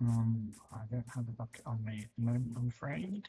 I don't have a bucket on me at the moment, I'm afraid.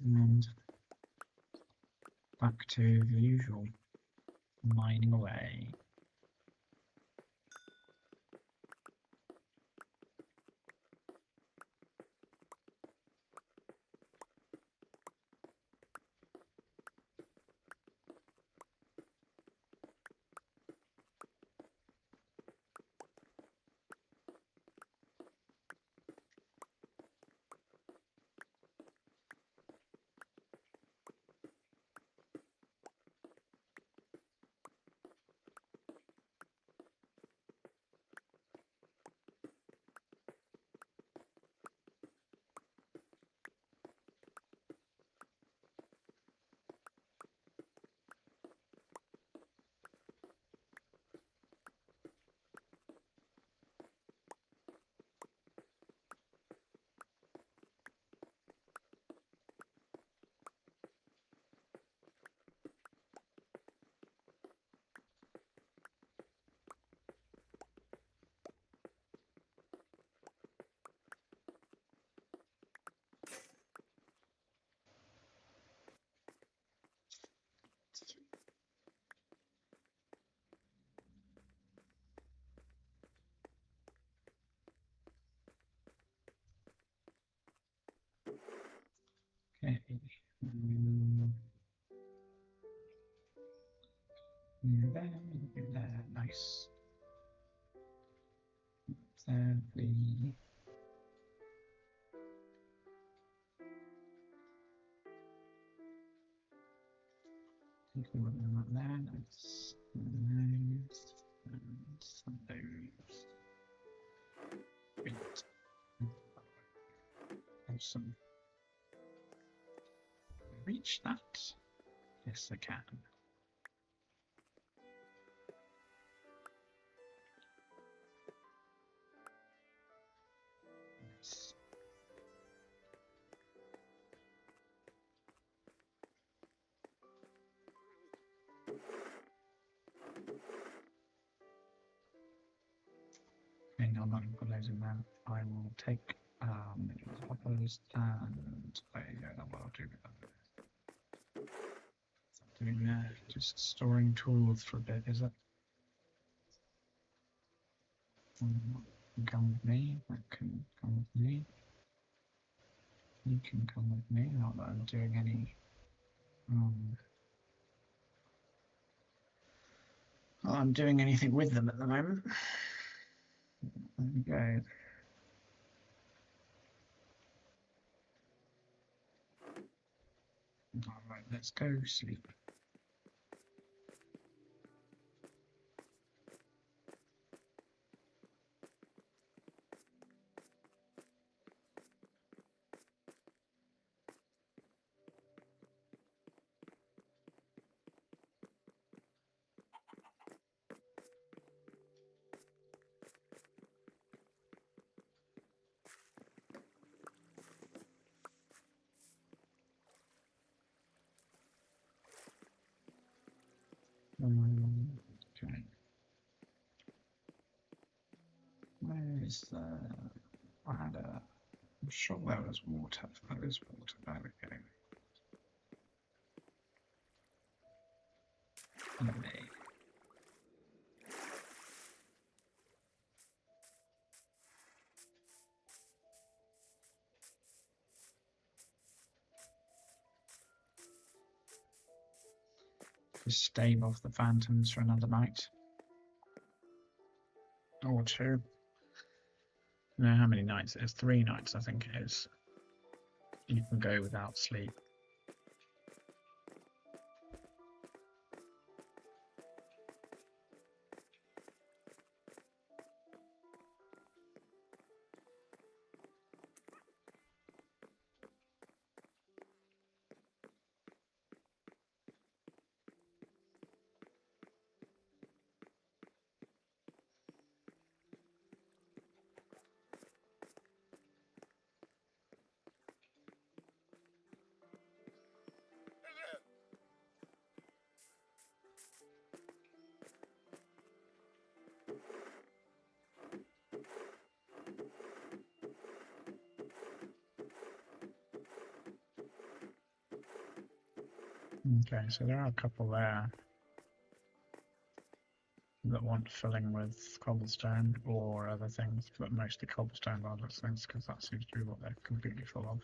And back to the usual, mining away. Okay. There, nice. There we take a look at that. Nice. Nice. And some those. Great. Awesome. Reach that? Yes, I can. Nice. Okay, now I'm not implementing that. I will take hoppers and I don't know what I'll do with them. Doing that, just storing tools for a bit, is it? Come with me. That can come with me. You can come with me. Not that I'm doing any. Not that I'm doing anything with them at the moment. There we go. All right, let's go sleep. Okay. Where is the? I had a. I'm sure there was water. There is water. There we go. Lovely. Just stave off the phantoms for another night. Or two. I don't know how many nights it is. 3 nights, I think it is. You can go without sleep. Okay, so there are a couple there that want filling with cobblestone or other things, but mostly cobblestone by those things, because that seems to be what they're completely full of.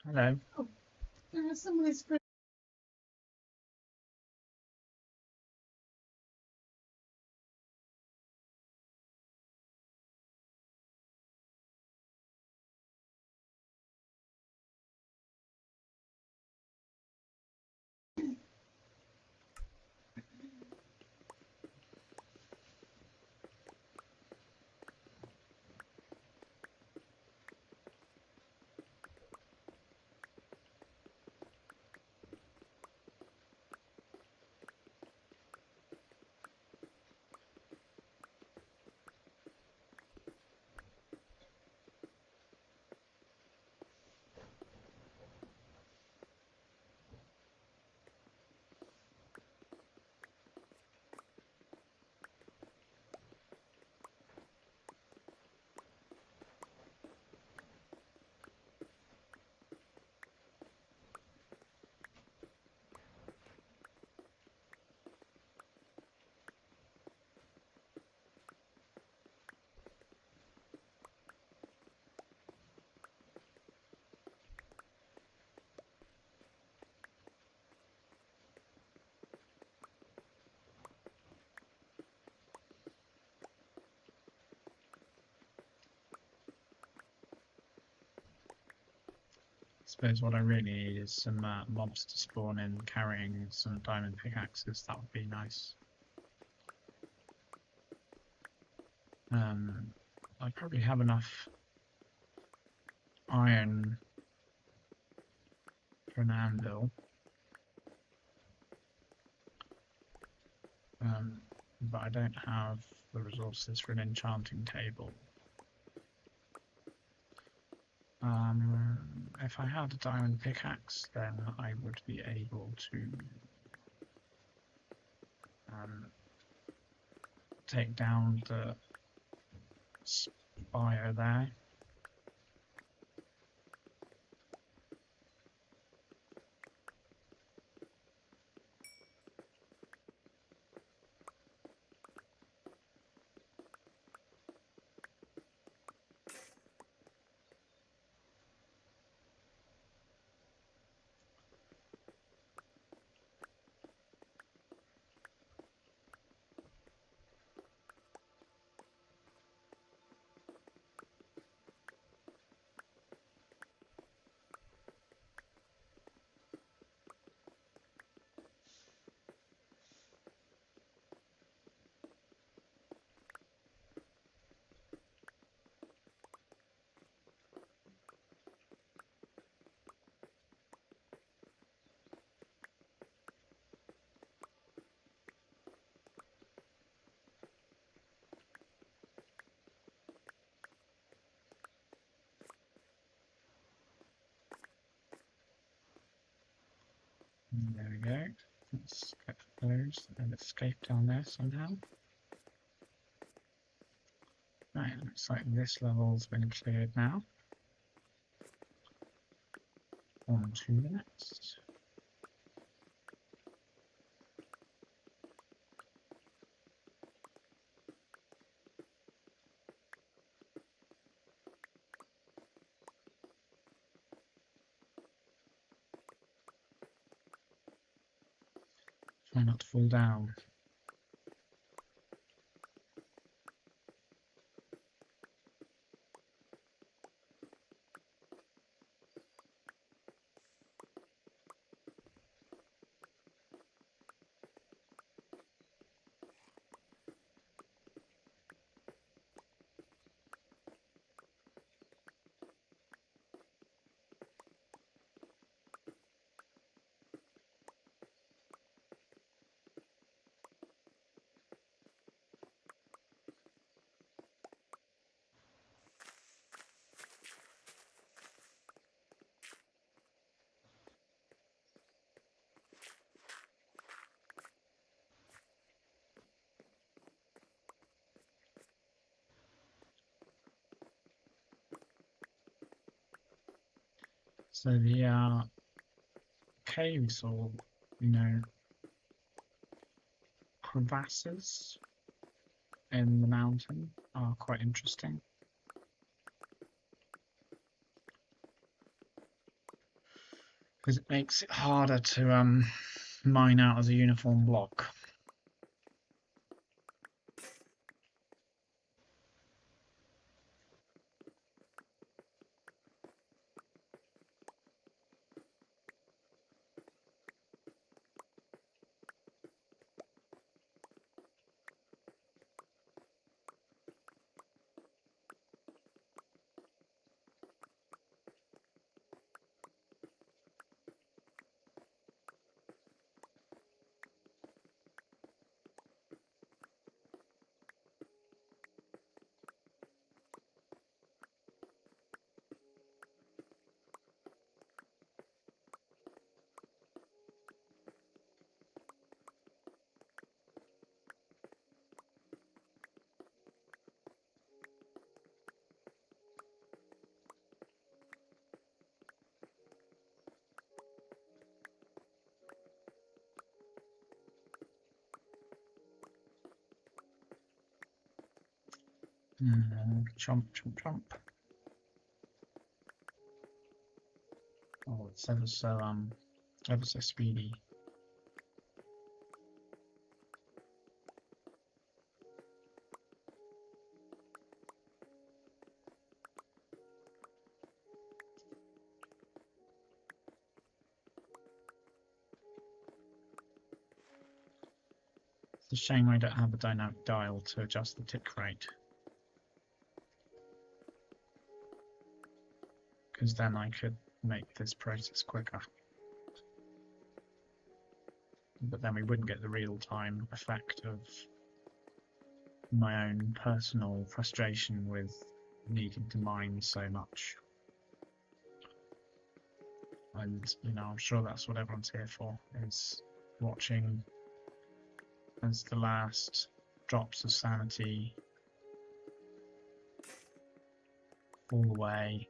Hello. Somebody's I suppose what I really need is some mobs to spawn in carrying some diamond pickaxes. That would be nice. I probably have enough iron for an anvil. But I don't have the resources for an enchanting table. If I had a diamond pickaxe, then I would be able to take down the spire there. There we go. Let's get those and escape down there somehow. Right, looks like this level's been cleared now. On 2 minutes. Try not to fall down. So the caves or, crevasses in the mountain are quite interesting. Because it makes it harder to mine out as a uniform block. Chomp, chomp, chomp. Oh, it's ever so speedy. It's a shame I don't have a dynamic dial to adjust the tick rate. Because then I could make this process quicker. But then we wouldn't get the real-time effect of my own personal frustration with needing to mine so much. And, I'm sure that's what everyone's here for, is watching as the last drops of sanity fall away.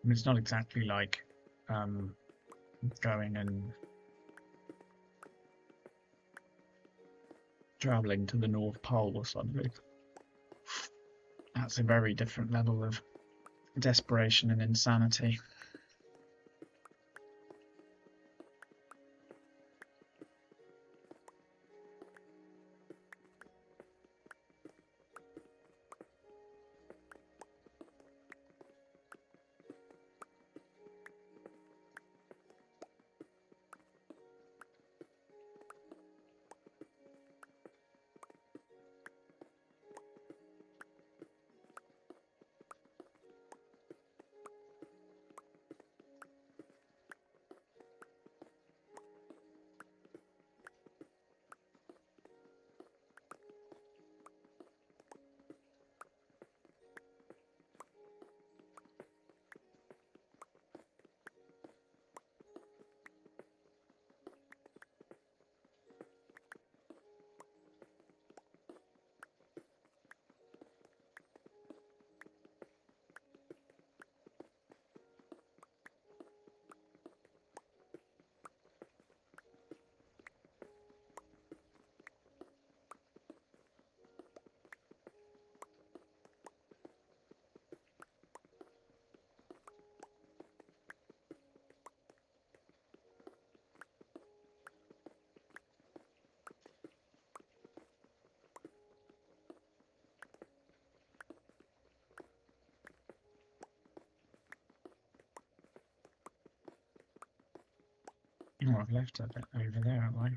I mean, it's not exactly like going and traveling to the North Pole or something. That's a very different level of desperation and insanity. Oh, I've left a bit over there, have I?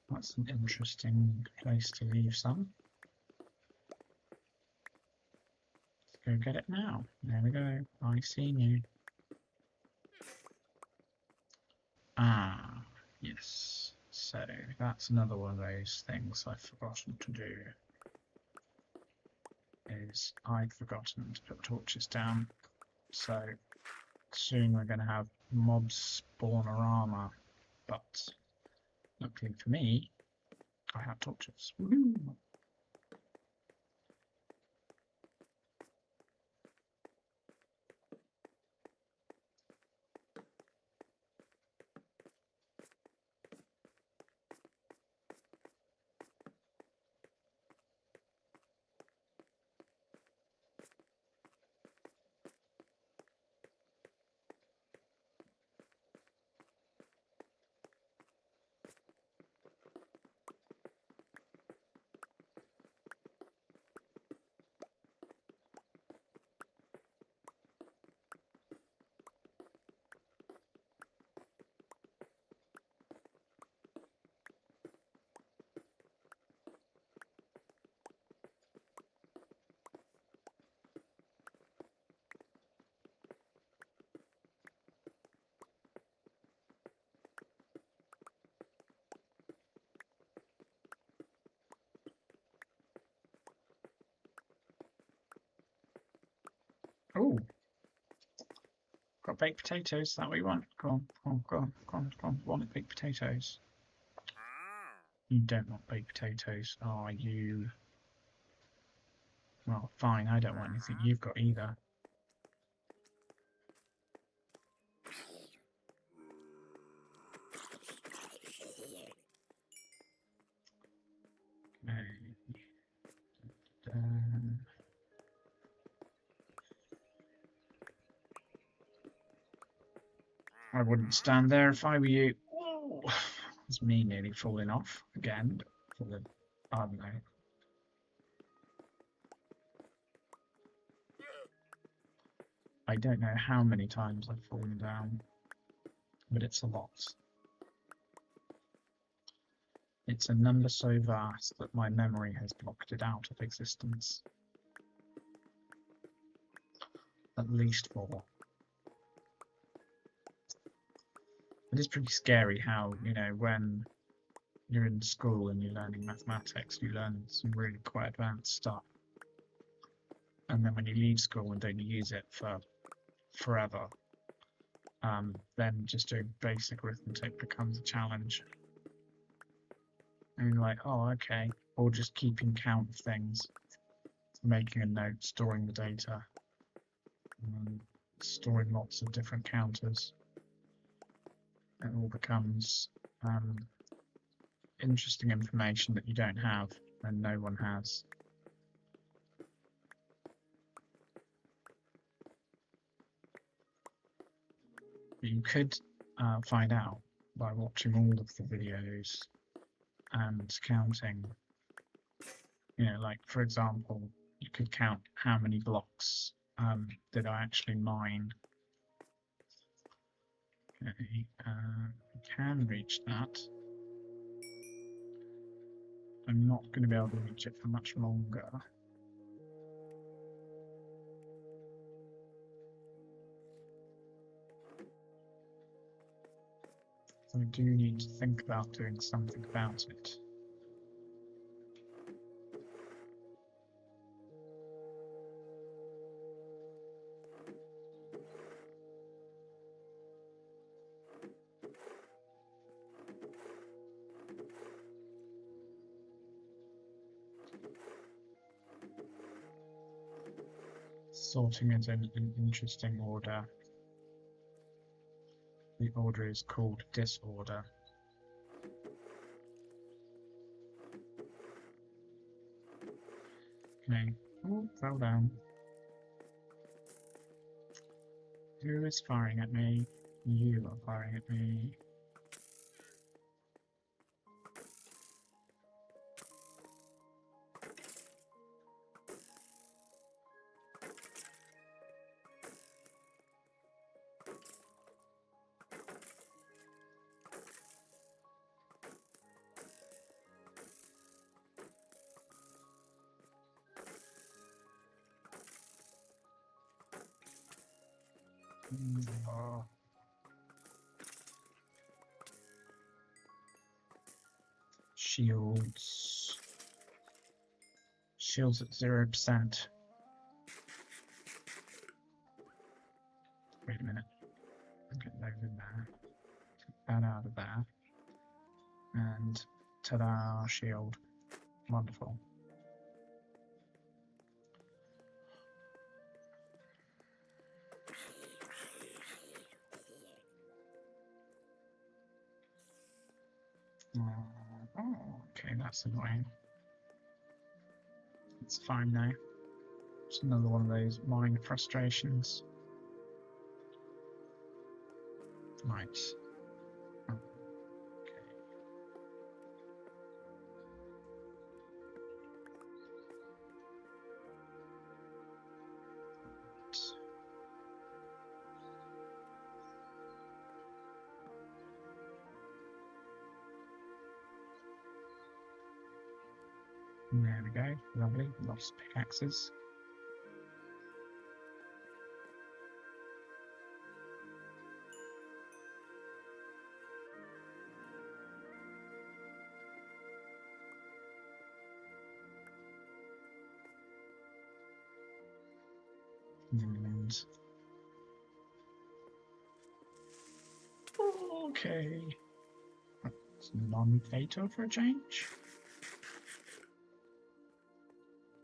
That's an interesting place to leave some. Let's go get it now. There we go. I seen you. Ah, yes. So that's another one of those things I've forgotten to do. Is I'd forgotten to put torches down. So soon we're going to have mobs spawnerama, but luckily for me, I have torches. Woohoo! Oh, got baked potatoes. Is that what you want? Go on, go on, go on, go on, go on. Want baked potatoes? You don't want baked potatoes, are you? Well, fine. I don't want anything you've got either. I wouldn't stand there if I were you. Oh, it's me nearly falling off again. For the, I don't know. I don't know how many times I've fallen down, but it's a lot. It's a number so vast that my memory has blocked it out of existence. At least 4. It is pretty scary how, you know, when you're in school and you're learning mathematics, you learn some really quite advanced stuff. And then when you leave school and don't use it for forever, then just doing basic arithmetic becomes a challenge. And you're like, oh, okay. Or just keeping count of things, making a note, storing the data, storing lots of different counters. It all becomes interesting information that you don't have and no one has. But you could find out by watching all of the videos and counting. You know, like for example, you could count how many blocks did I actually mine. Okay, you can reach that. I'm not going to be able to reach it for much longer. So I do need to think about doing something about it. Sorting it in an interesting order. The order is called disorder. Okay. Oh, fell down. Who is firing at me? You are firing at me. Oh. Shields. Shields at 0%. Wait a minute. Get those in there. Take that out of there. And ta-da, shield. Wonderful. Oh, okay, that's annoying. It's fine now. It's another one of those mind frustrations. Right. Okay. There we go. Lovely. Lost pickaxes. And okay. It's non-fatal for a change.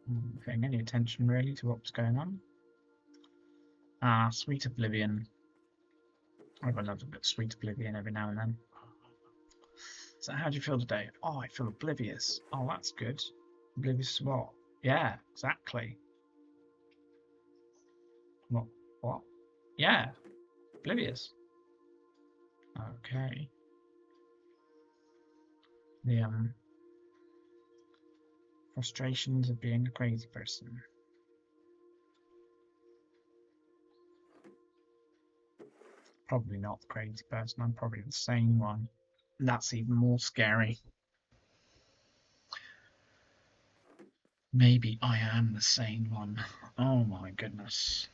Not paying any attention really to what's going on. Ah, Sweet Oblivion. I love a bit of Sweet Oblivion every now and then. So how do you feel today? Oh, I feel oblivious. Oh, that's good. Oblivious to what? Yeah, exactly. What? What? Yeah, oblivious. Okay. The frustrations of being a crazy person. Probably not the crazy person. I'm probably the sane one. That's even more scary. Maybe I am the sane one. Oh my goodness.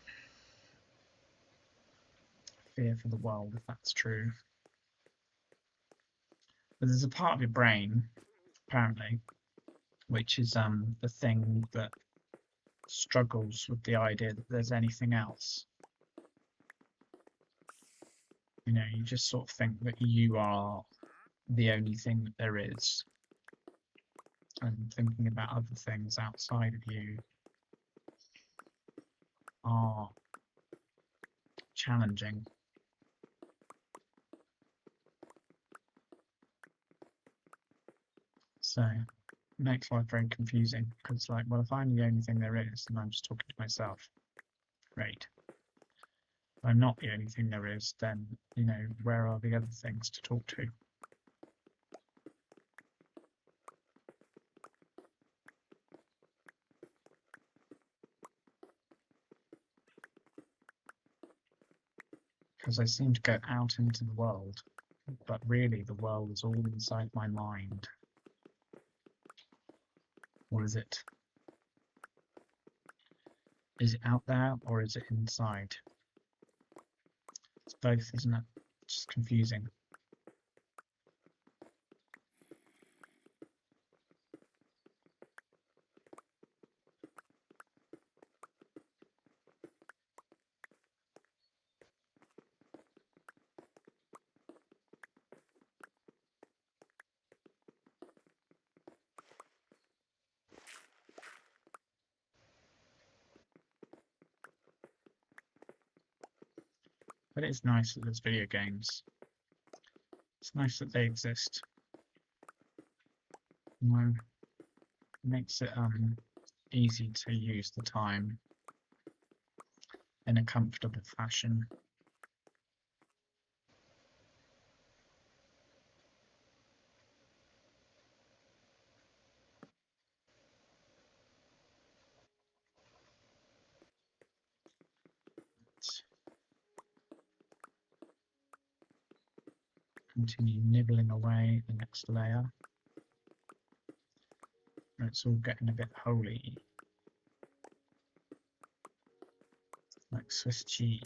Fear for the world, if that's true. But there's a part of your brain, apparently, which is the thing that struggles with the idea that there's anything else. You know, you just sort of think that you are the only thing that there is, and thinking about other things outside of you are challenging. So it makes life very confusing, because like, well, if I'm the only thing there is, then I'm just talking to myself. Great. If I'm not the only thing there is, then, you know, where are the other things to talk to? Because I seem to go out into the world, but really the world is all inside my mind. Or is it? Is it out there or is it inside? It's both, isn't it? It's just confusing. But it's nice that there's video games. It's nice that they exist. You know, it makes it easy to use the time in a comfortable fashion. Continue nibbling away at the next layer. It's all getting a bit holy, like Swiss cheese.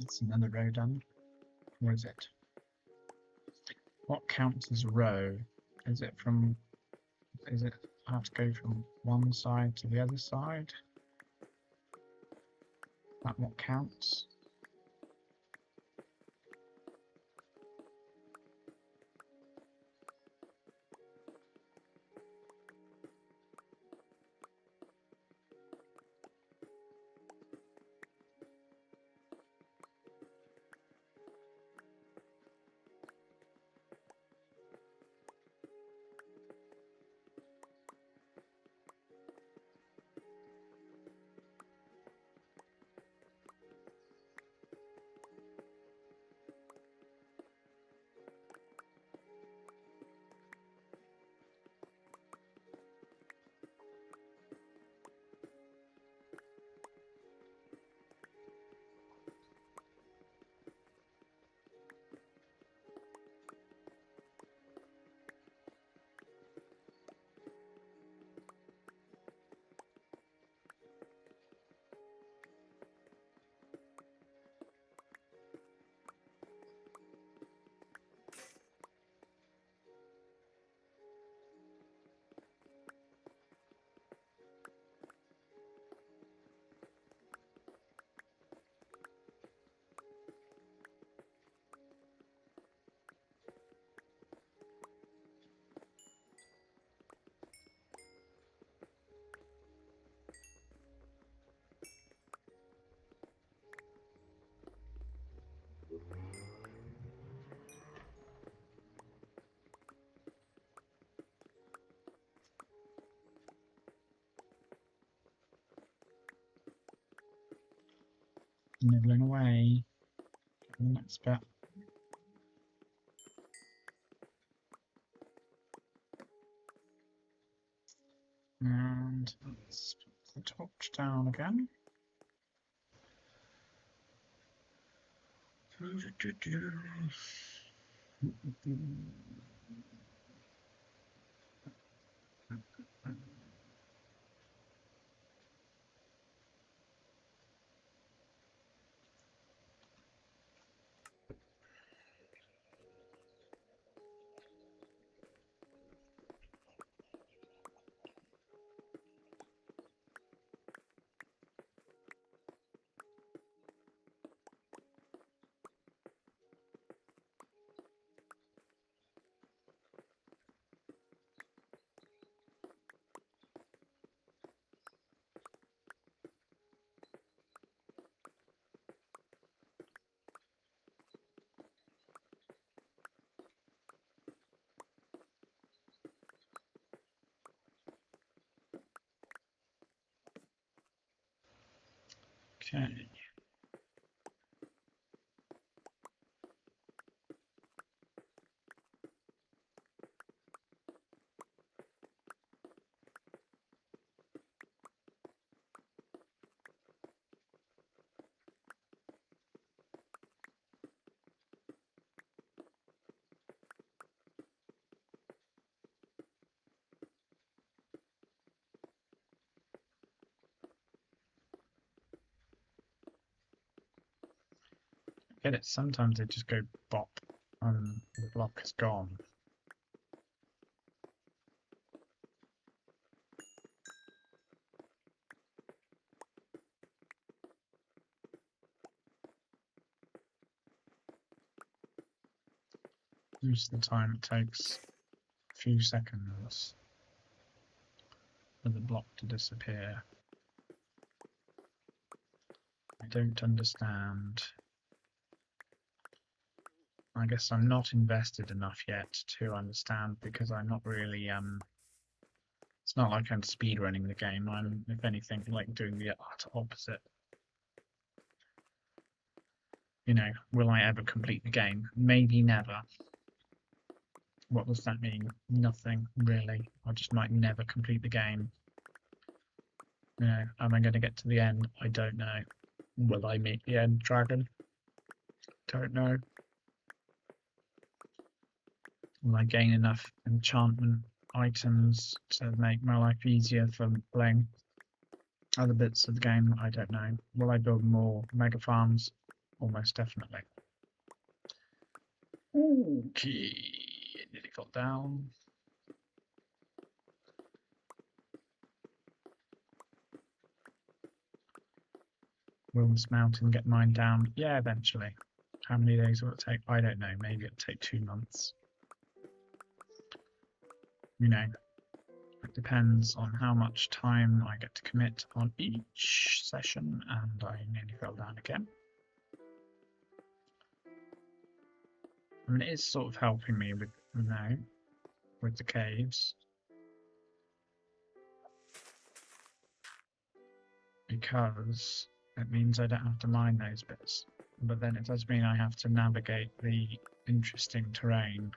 It's another row done. Or is it? What counts as a row? Is it from? Is it have to go from one side to the other side? That what counts? Nibbling away. The next bit. And let's put the torch down again. Okay. Get it? Sometimes they just go bop and the block is gone. Most of the time it takes a few seconds for the block to disappear. I don't understand. I guess I'm not invested enough yet to understand because I'm not really it's not like I'm speedrunning the game. I'm, if anything, like doing the utter opposite. You know, will I ever complete the game? Maybe never. What does that mean? Nothing, really. I just might never complete the game. You know, am I going to get to the end? I don't know. Will I meet the end dragon? Don't know. Will I gain enough enchantment items to make my life easier for playing other bits of the game? I don't know. Will I build more mega farms? almost definitely. Okay, it nearly got down. Will this mountain get mined down? Yeah, eventually. How many days will it take? I don't know. Maybe it'll take 2 months. You know, it depends on how much time I get to commit on each session, and I nearly fell down again. I mean, it is sort of helping me with, you know, with the caves. Because it means I don't have to mine those bits. But then it does mean I have to navigate the interesting terrain.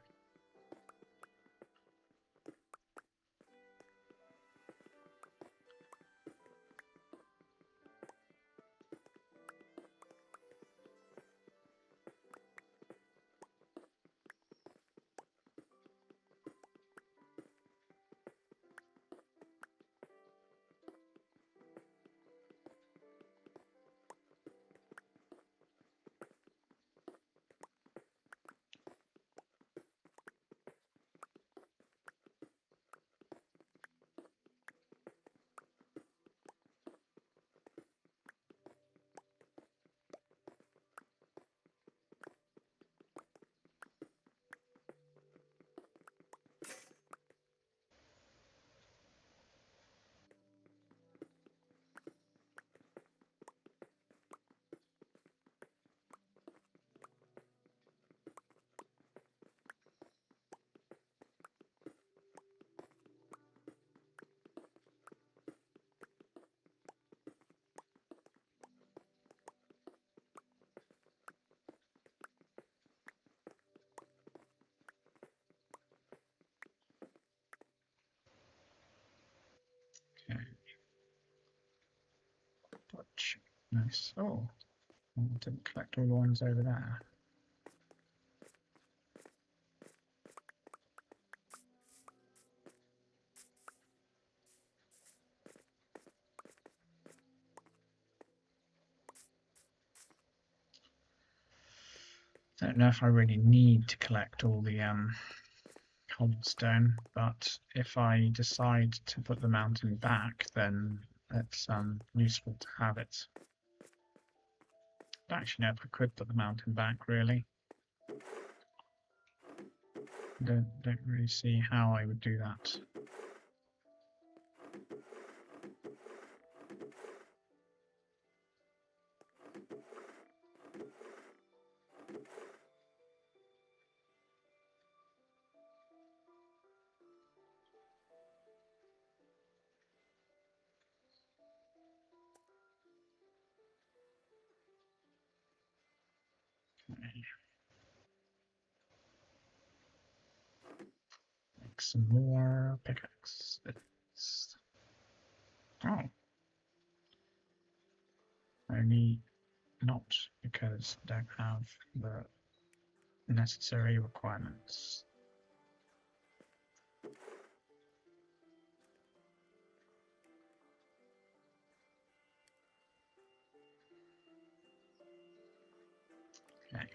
Okay. Touch. Nice. Oh, I didn't collect all the ones over there. I don't know if I really need to collect all the cobblestone, but if I decide to put the mountain back, then it's useful to have it. I don't actually know if I could put the mountain back, really. Don't really see how I would do that. Make some more pickaxes. Oh, only not because I don't have the necessary requirements. Okay.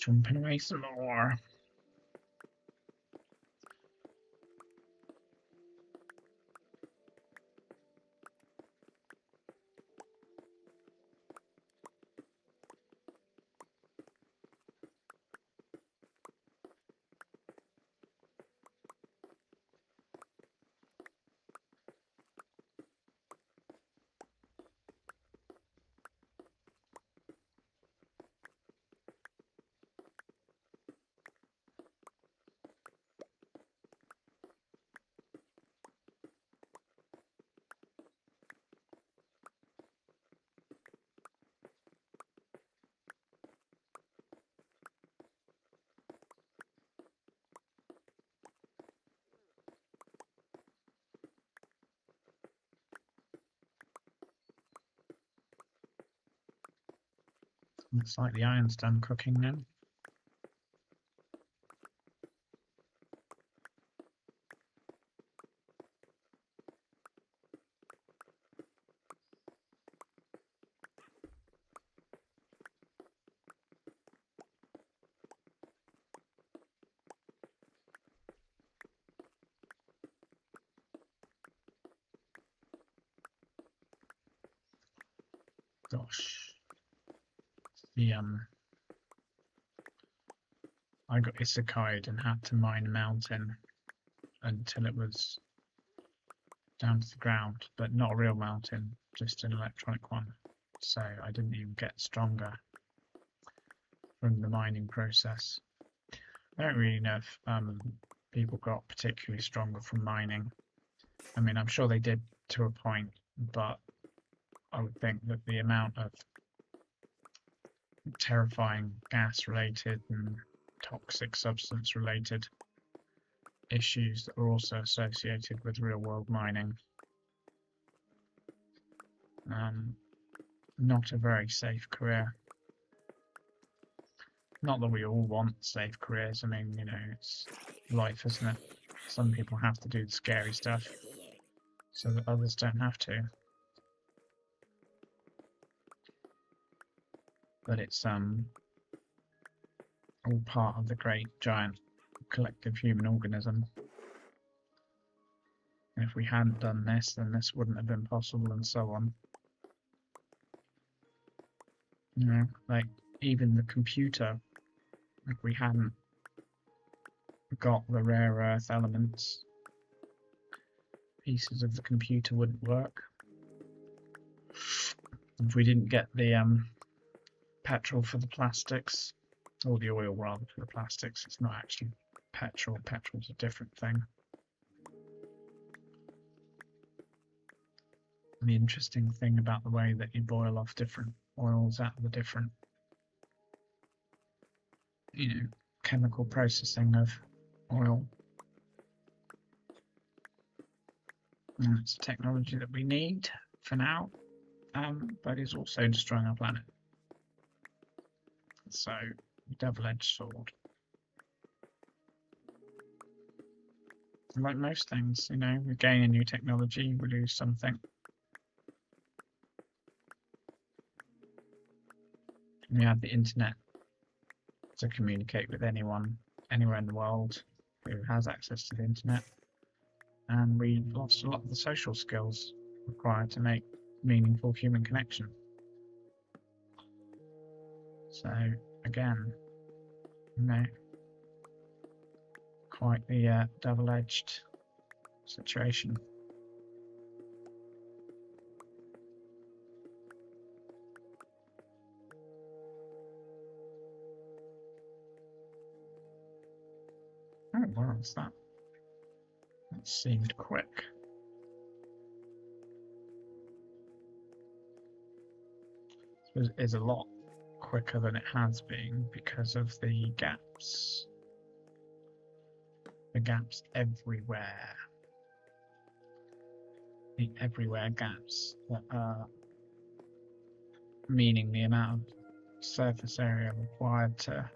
Jumping away some more. Looks like the iron's done cooking now. gosh. The I got isekai'd and had to mine a mountain until it was down to the ground, but not a real mountain, just an electronic one. So I didn't even get stronger from the mining process. I don't really know if people got particularly stronger from mining. I mean, I'm sure they did to a point, but I would think that the amount of terrifying gas-related and toxic substance-related issues that are also associated with real-world mining, not a very safe career. Not that we all want safe careers. I mean, you know, it's life, isn't it? Some people have to do the scary stuff so that others don't have to. But it's all part of the great giant collective human organism. And if we hadn't done this, then this wouldn't have been possible, and so on. You know, like even the computer, if we hadn't got the rare earth elements, pieces of the computer wouldn't work. If we didn't get the petrol for the plastics, or the oil rather for the plastics, it's not actually petrol. Petrol's a different thing. And the interesting thing about the way that you boil off different oils out of the different, you know, chemical processing of oil. And it's a technology that we need for now, but it's also destroying our planet. So, double-edged sword. And like most things, you know, we gain a new technology, we lose something. We have the internet to communicate with anyone, anywhere in the world who has access to the internet. And we lost a lot of the social skills required to make meaningful human connection. So, again, you know, quite the double-edged situation. Oh, what was that? That seemed quick. It is a lot quicker than it has been because of the gaps. The gaps everywhere. The everywhere gaps that are meaning the amount of surface area required to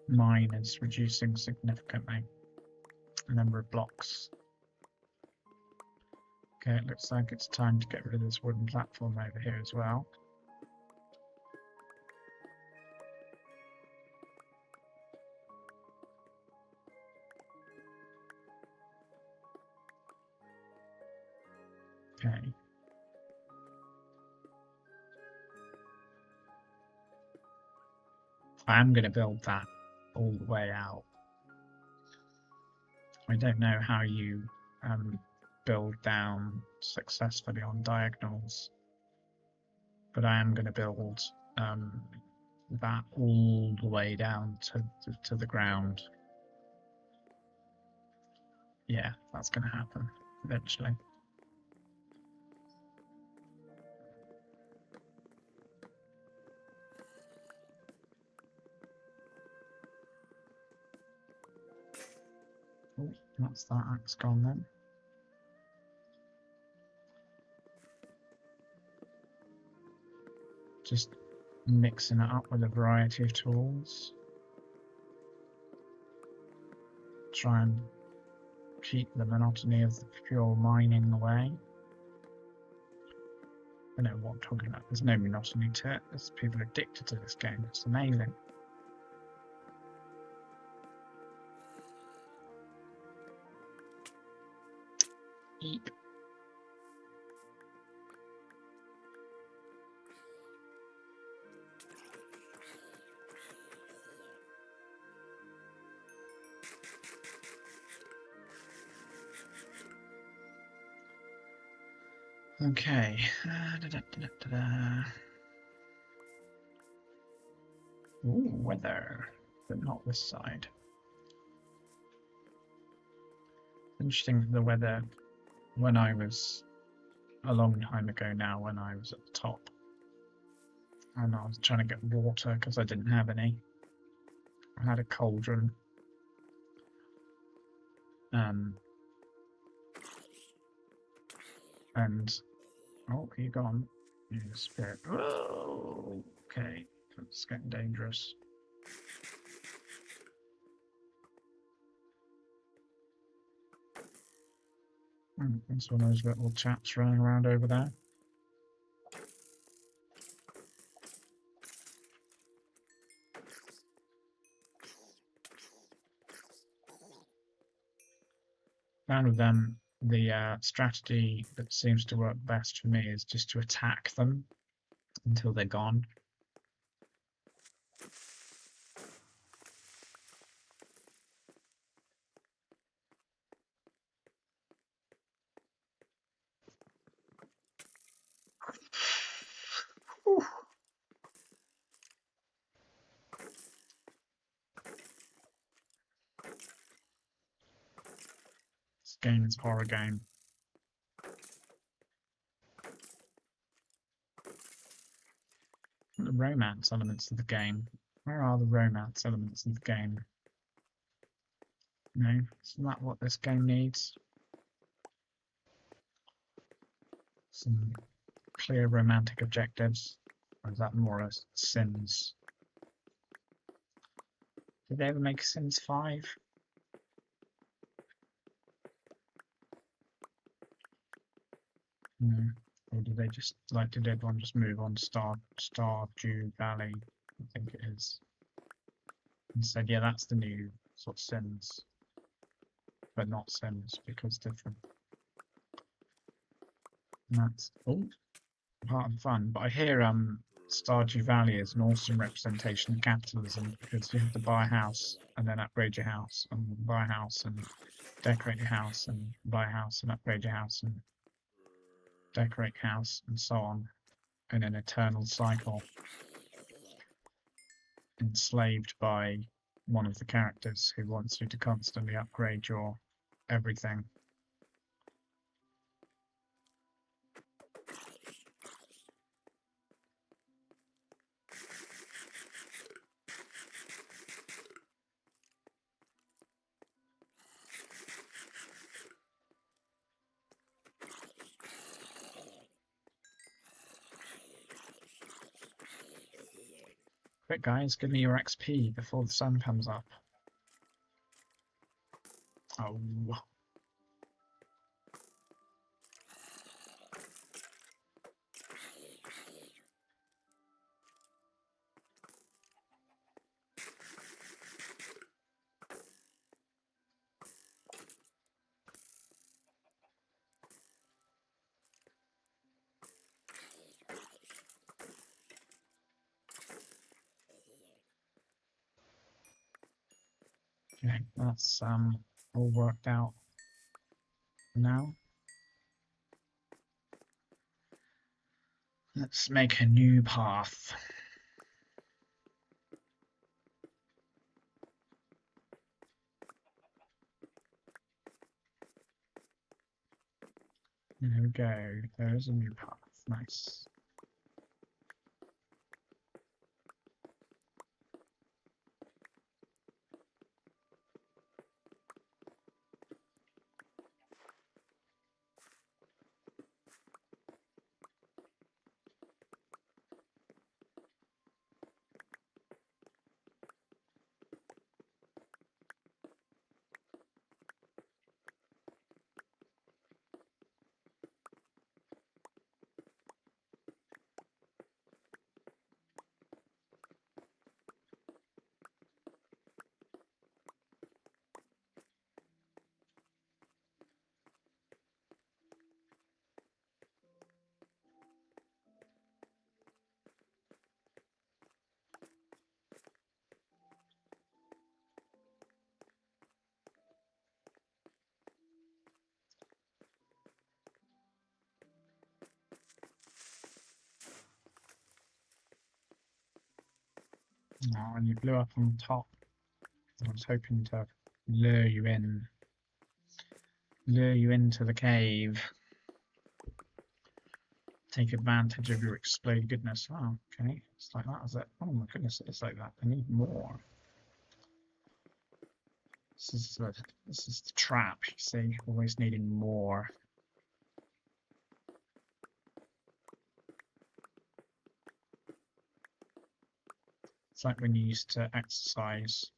mine is reducing significantly. The number of blocks. Okay, it looks like it's time to get rid of this wooden platform over here as well. Okay. I am going to build that all the way out. I don't know how you build down successfully on diagonals, but I am going to build that all the way down to the ground. Yeah, that's going to happen eventually. Oh, that's that axe gone then. Just mixing it up with a variety of tools. Try and keep the monotony of the pure mining away. I don't know what I'm talking about. There's no monotony to it. There's people addicted to this game. It's amazing. Eep. Okay. Da-da-da-da-da. Ooh, weather, but not this side. Interesting, the weather when I was a long time ago now, when I was at the top, and I was trying to get water because I didn't have any. I had a cauldron. And oh, you gone? You spirit. Oh, okay, it's getting dangerous. That's one of those little chaps running around over there. Found with them, the strategy that seems to work best for me is just to attack them until they're gone. Whew. This game is a horror game. The romance elements of the game. Where are the romance elements of the game? No, isn't that what this game needs? Some clear romantic objectives. Or is that more or Sims? Did they ever make Sims 5? No. Or did they just, like, did everyone just move on to Stardew Valley, I think it is, and said, yeah, that's the new sort of Sims, but not Sims because different. And that's part of the fun. But I hear Stardew Valley is an awesome representation of capitalism because you have to buy a house and then upgrade your house, and buy a house and decorate your house, and buy a house and upgrade your house, and decorate your house, and so on, in an eternal cycle, enslaved by one of the characters who wants you to constantly upgrade your everything. Quick, guys, give me your XP before the sun comes up. Oh. Okay, that's all worked out now. Let's make a new path. There we go. There's a new path. Nice. Oh, and you blew up on top. I was hoping to lure you in, lure you into the cave. Take advantage of your explode goodness. Oh, okay. It's like that, is it? Oh my goodness, it's like that. I need more. This is the trap, you see, always needing more. It's like when you used to exercise.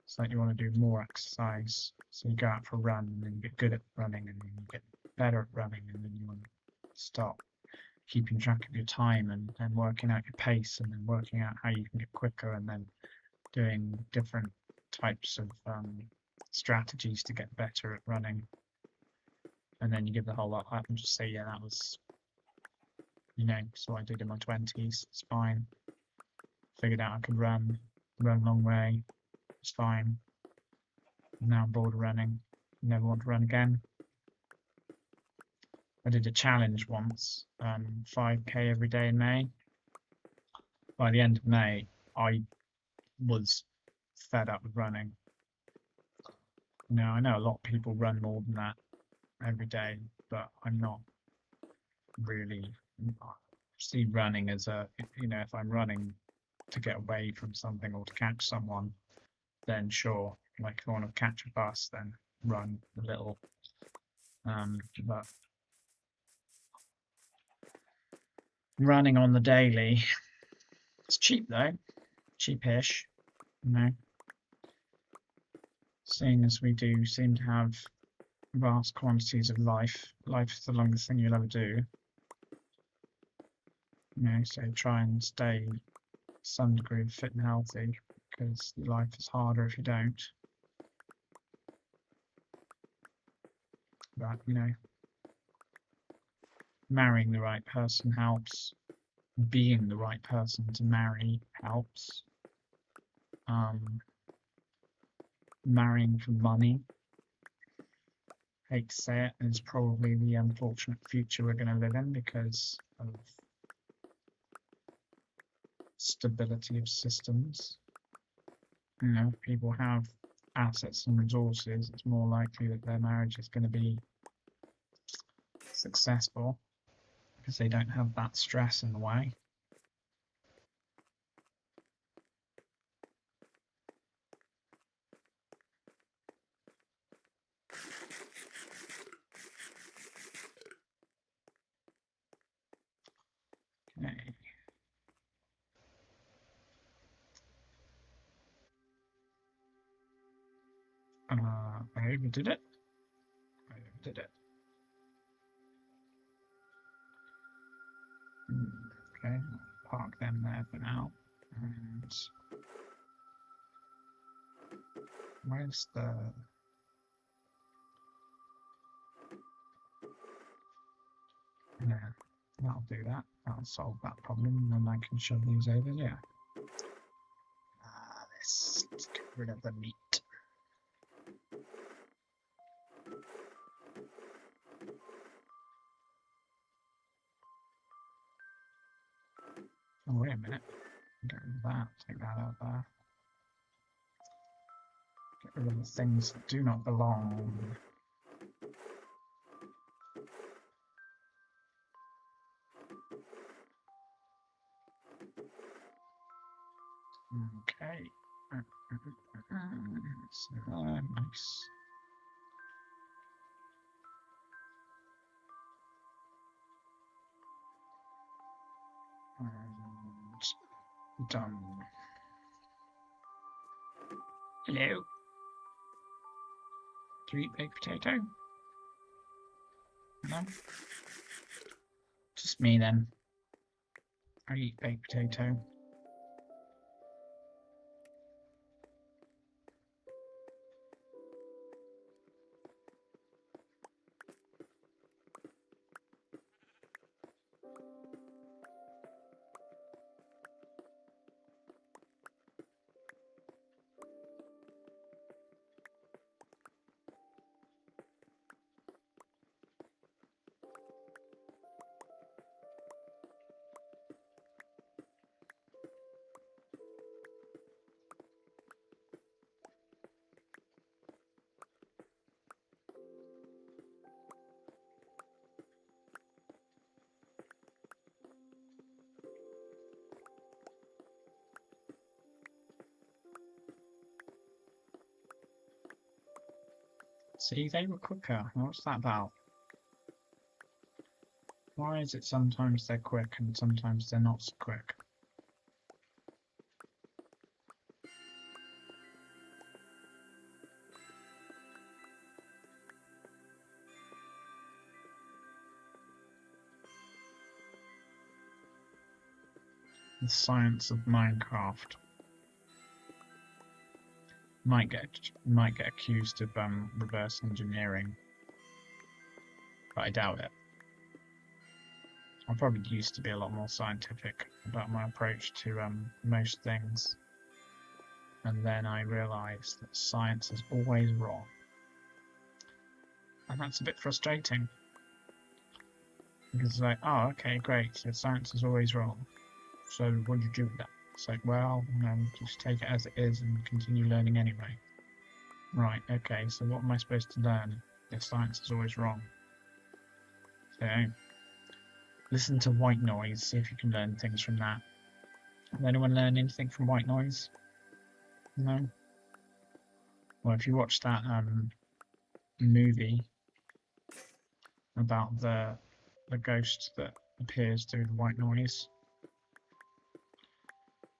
It's like you want to do more exercise. So you go out for a run and then you get good at running and then you get better at running and then you want to stop keeping track of your time and working out your pace and then working out how you can get quicker and then doing different types of strategies to get better at running. And then you give the whole lot up and just say, yeah, that was, so I did in my 20s. It's fine. Figured out I could run a long way. It's fine. Now I'm bored of running. Never want to run again. I did a challenge once, 5K every day in May. By the end of May, I was fed up with running. I know a lot of people run more than that every day, but I'm not really. I see running as a, if I'm running to get away from something or to catch someone, then sure. Like if I want to catch a bus, then run a little. But running on the daily, it's cheap though, cheapish, Seeing as we do seem to have vast quantities of life. Life is the longest thing you'll ever do. So try and stay some degree of fit and healthy, because life is harder if you don't. But, marrying the right person helps. Being the right person to marry helps. Marrying for money, hate to say it, is probably the unfortunate future we're going to live in because of stability of systems. If people have assets and resources, it's more likely that their marriage is going to be successful because they don't have that stress in the way. Okay. I overdid it. Okay, park them there for now. And where's the... Yeah, that'll do that. That'll solve that problem, and then I can shove these over. Yeah. Let's get rid of the meat. Oh, wait a minute. Get rid of that. Take that out there. Get rid of the things that do not belong. Okay. So, nice. And done. Hello. Do you eat baked potato? No? Just me then. I eat baked potato. See, they were quicker. What's that about? Why is it sometimes they're quick and sometimes they're not so quick? The science of Minecraft. Might get accused of reverse engineering, but I doubt it. I probably used to be a lot more scientific about my approach to most things, and then I realised that science is always wrong, and that's a bit frustrating. Because it's like, oh, okay, great, so science is always wrong. So what do you do with that? It's like, well, just take it as it is and continue learning anyway. Right, okay, so what am I supposed to learn if science is always wrong? So, listen to white noise, see if you can learn things from that. Has anyone learned anything from white noise? No? Well, if you watch that movie about the ghost that appears through the white noise,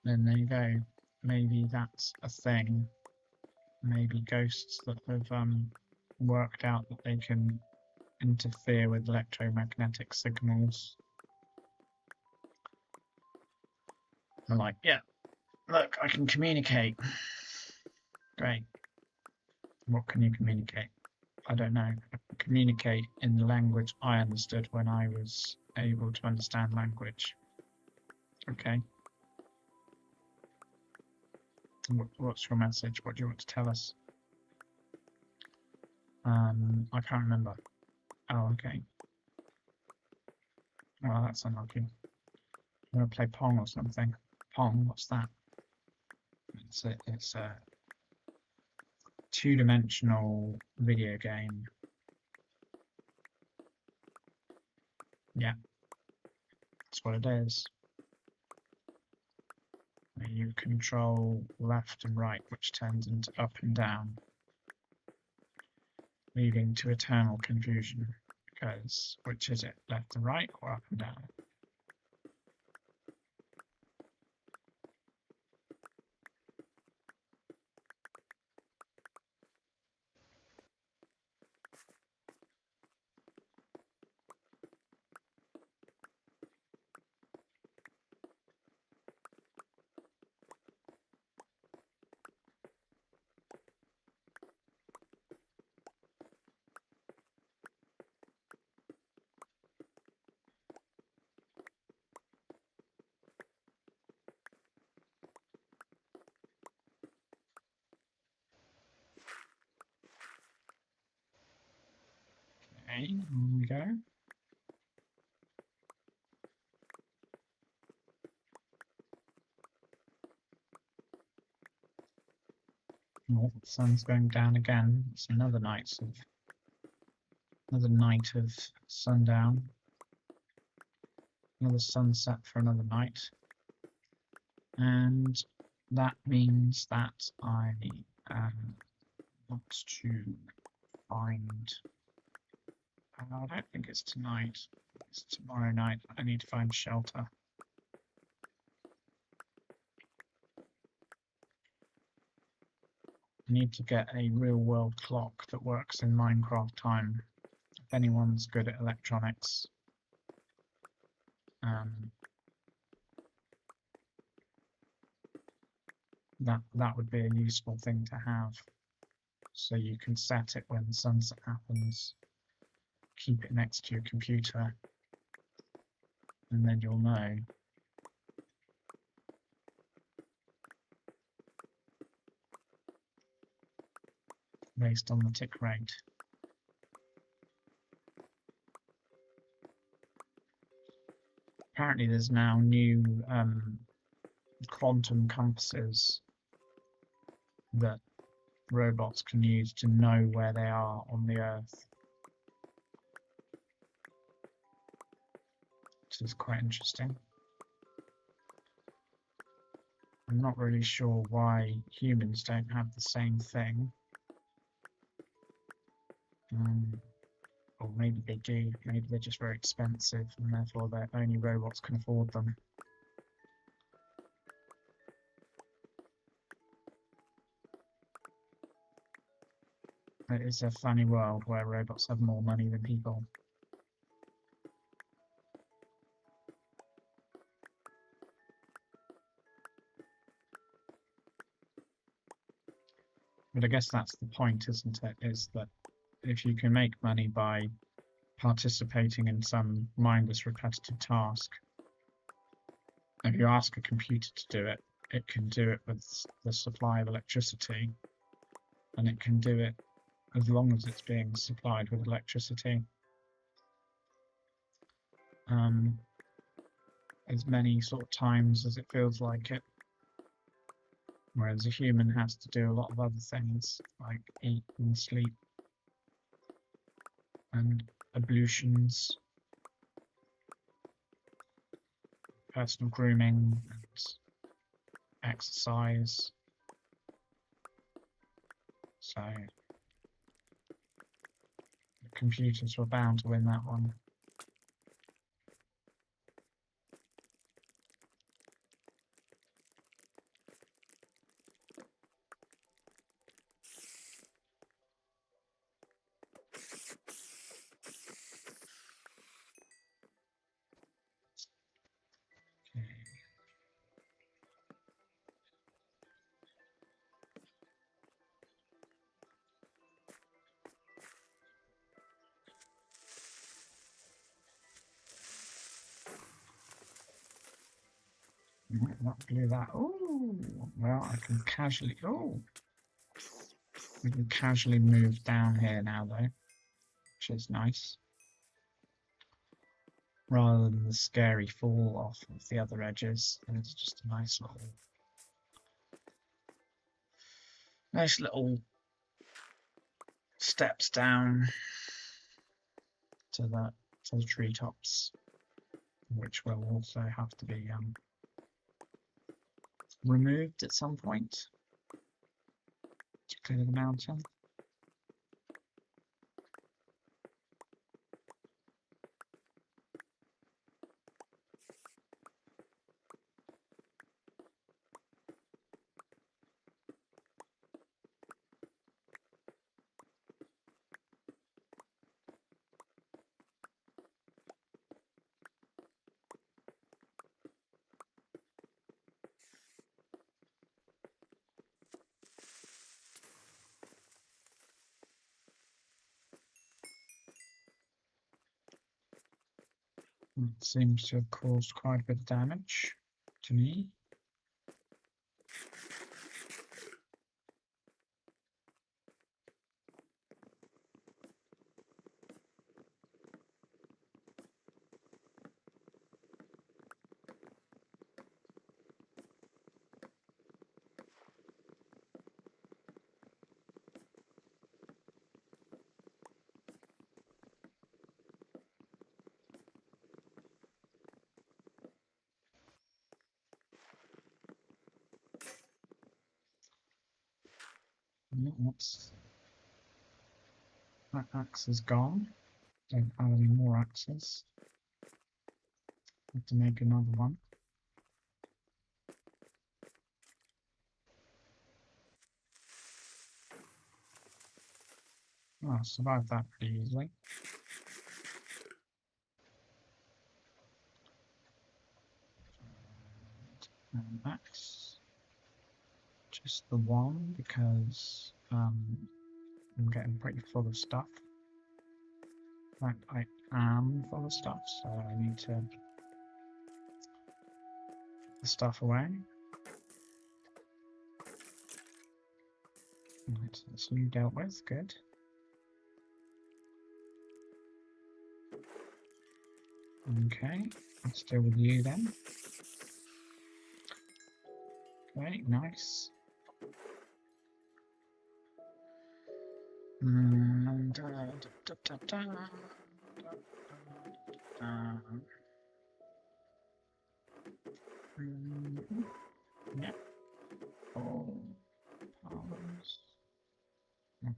then there you go. Maybe that's a thing. Maybe ghosts that have worked out that they can interfere with electromagnetic signals. They're like, yeah, look, I can communicate. Great. What can you communicate? I don't know. I can communicate in the language I understood when I was able to understand language. Okay. What's your message? What do you want to tell us? I can't remember. Oh, okay. Well, that's unlucky. I'm gonna play Pong or something. Pong, what's that? It's a two-dimensional video game. Yeah, that's what it is. You control left and right, which turns into up and down, leading to eternal confusion, because which is it, left and right or up and down? Okay, here we go. Oh, the sun's going down again. It's another night of sundown. Another sunset for another night. And that means that I want to find. I don't think it's tonight. It's tomorrow night. I need to find shelter. I need to get a real world clock that works in Minecraft time. If anyone's good at electronics, that would be a useful thing to have. So you can set it when sunset happens, keep it next to your computer, and then you'll know. Based on the tick rate. Apparently there's now new quantum compasses that robots can use to know where they are on the Earth, which is quite interesting. I'm not really sure why humans don't have the same thing. Or maybe they do. Maybe they're just very expensive, and therefore only robots can afford them. It is a funny world where robots have more money than people. But I guess that's the point, isn't it? Is that if you can make money by participating in some mindless repetitive task, if you ask a computer to do it, it can do it with the supply of electricity, and it can do it as long as it's being supplied with electricity. As many sort of times as it feels like it. Whereas a human has to do a lot of other things, like eat and sleep, and ablutions, personal grooming, and exercise. So computers were bound to win that one. Might not do that. Oh, well, I can casually. Oh, we can casually move down here now, though, which is nice. Rather than the scary fall off of the other edges, it's just a nice little steps down to the treetops, which will also have to be removed at some point to clear the mountain. It seems to have caused quite a bit of damage to me. Oops. That axe is gone. Don't have any more axes. Have to make another one. Oh, I survived that pretty easily. And axe. Just the one because I'm getting pretty full of stuff. In fact, I am full of stuff, so I need to put the stuff away. Right, that's you dealt with, good. Okay, let's deal with you then. Okay, nice. Yeah. Oh, powers. Right.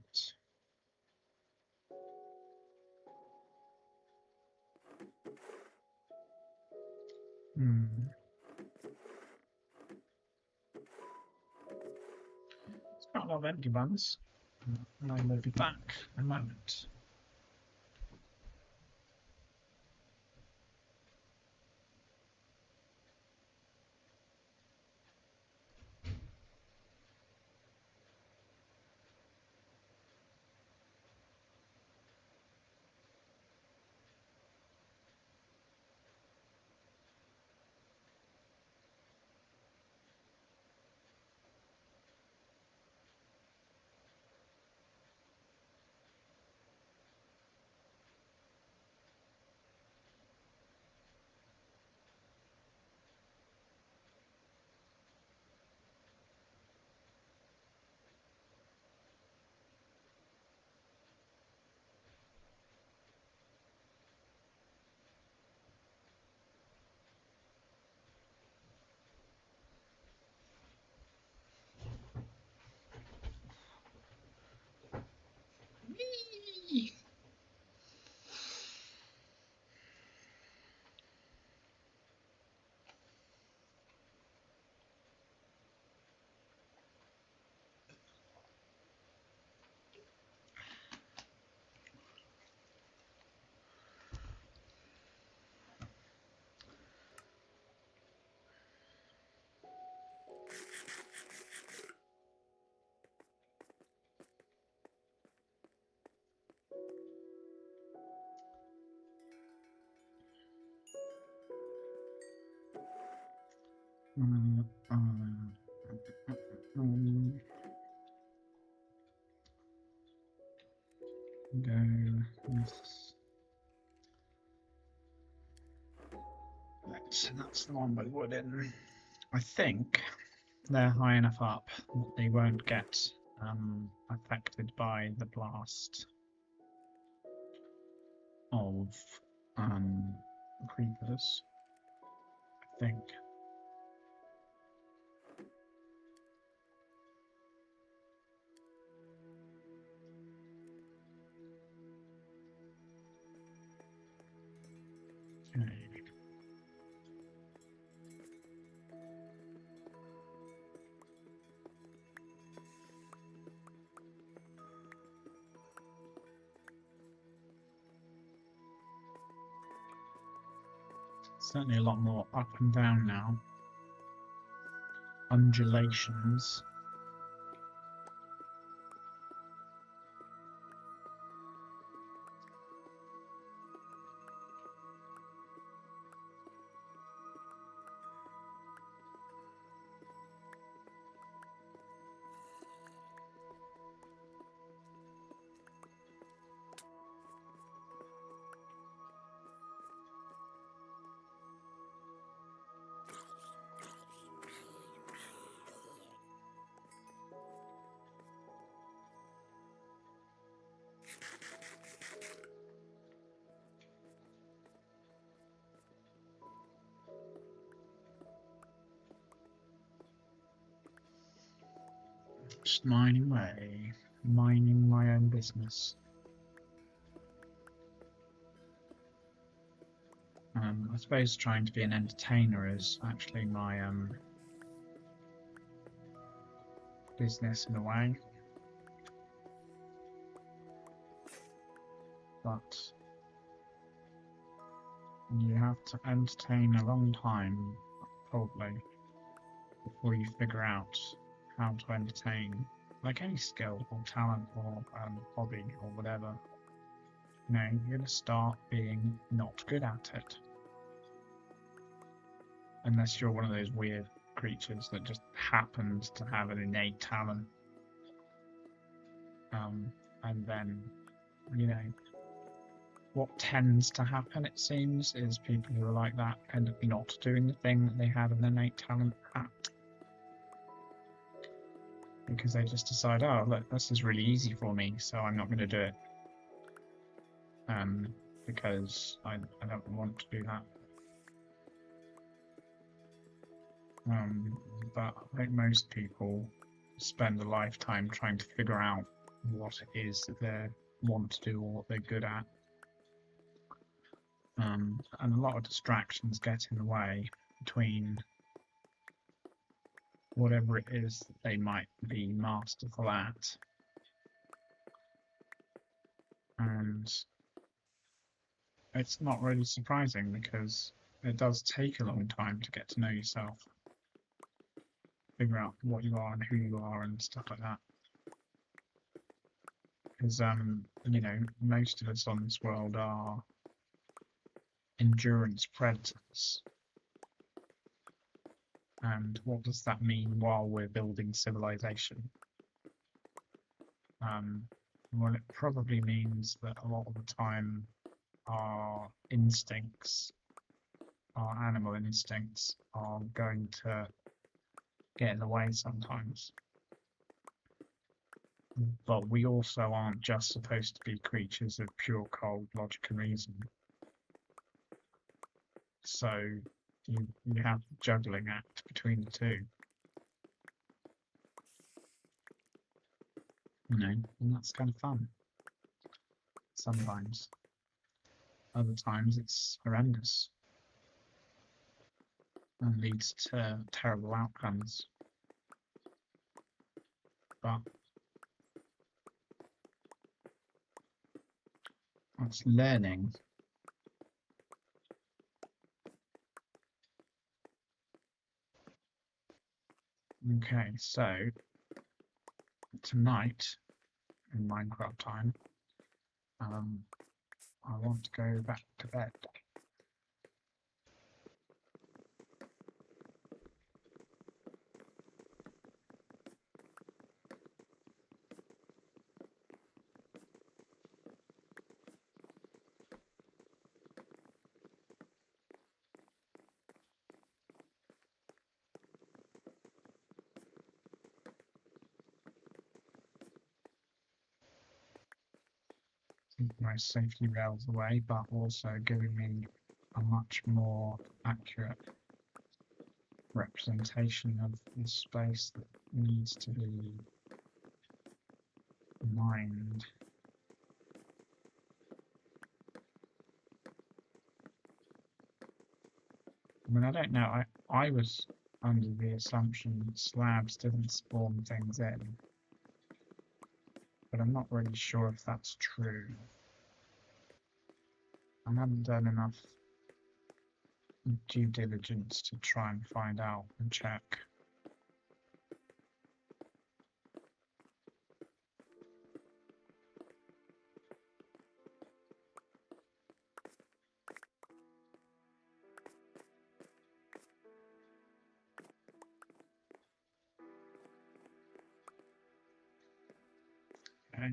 Hmm. It's got a lot of empty ones. And I will be back in a moment. Whee! Mm, mm, mm. Go. Yes. Right, that's the one with wood in. I think they're high enough up that they won't get affected by the blast of creepers. I think. Okay. Certainly a lot more up and down now. Undulations. Just mining away, mining my own business. I suppose trying to be an entertainer is actually my business in a way. But you have to entertain a long time, probably, before you figure out how to entertain, like any skill or talent or hobby or whatever. You know, you're gonna start being not good at it. Unless you're one of those weird creatures that just happens to have an innate talent. And then, you know, what tends to happen, it seems, is people who are like that end up not doing the thing that they have an innate talent at. Because they just decide, oh, look, this is really easy for me, so I'm not going to do it. Because I don't want to do that. But I think most people spend a lifetime trying to figure out what it is that they want to do or what they're good at. And a lot of distractions get in the way. between whatever it is that they might be masterful at. And it's not really surprising because it does take a long time to get to know yourself, figure out what you are and who you are and stuff like that. Because, you know, most of us on this world are endurance predators. And what does that mean while we're building civilization? Well, it probably means that a lot of the time our instincts, our animal instincts, are going to get in the way sometimes. But we also aren't just supposed to be creatures of pure cold logic and reason. So you have a juggling act between the two. You know, and that's kind of fun. Sometimes. Other times it's horrendous and leads to terrible outcomes. But it's learning. Okay, so tonight in Minecraft time, I want to go back to bed. Keep my safety rails away, but also giving me a much more accurate representation of the space that needs to be mined. I mean, I don't know. I was under the assumption that slabs didn't spawn things in, but I'm not really sure if that's true. I haven't done enough due diligence to try and find out and check. Okay.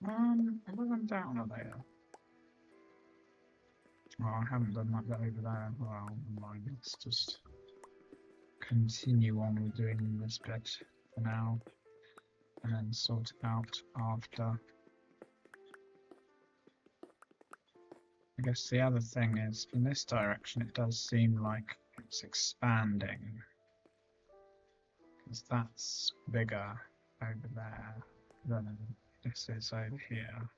I wasn't down a layer. Oh, I haven't done that bit over there. Well, never mind. Let's just continue on with doing this bit for now, and then sort it out after. I guess the other thing is, in this direction, it does seem like it's expanding, because that's bigger over there than this is over here.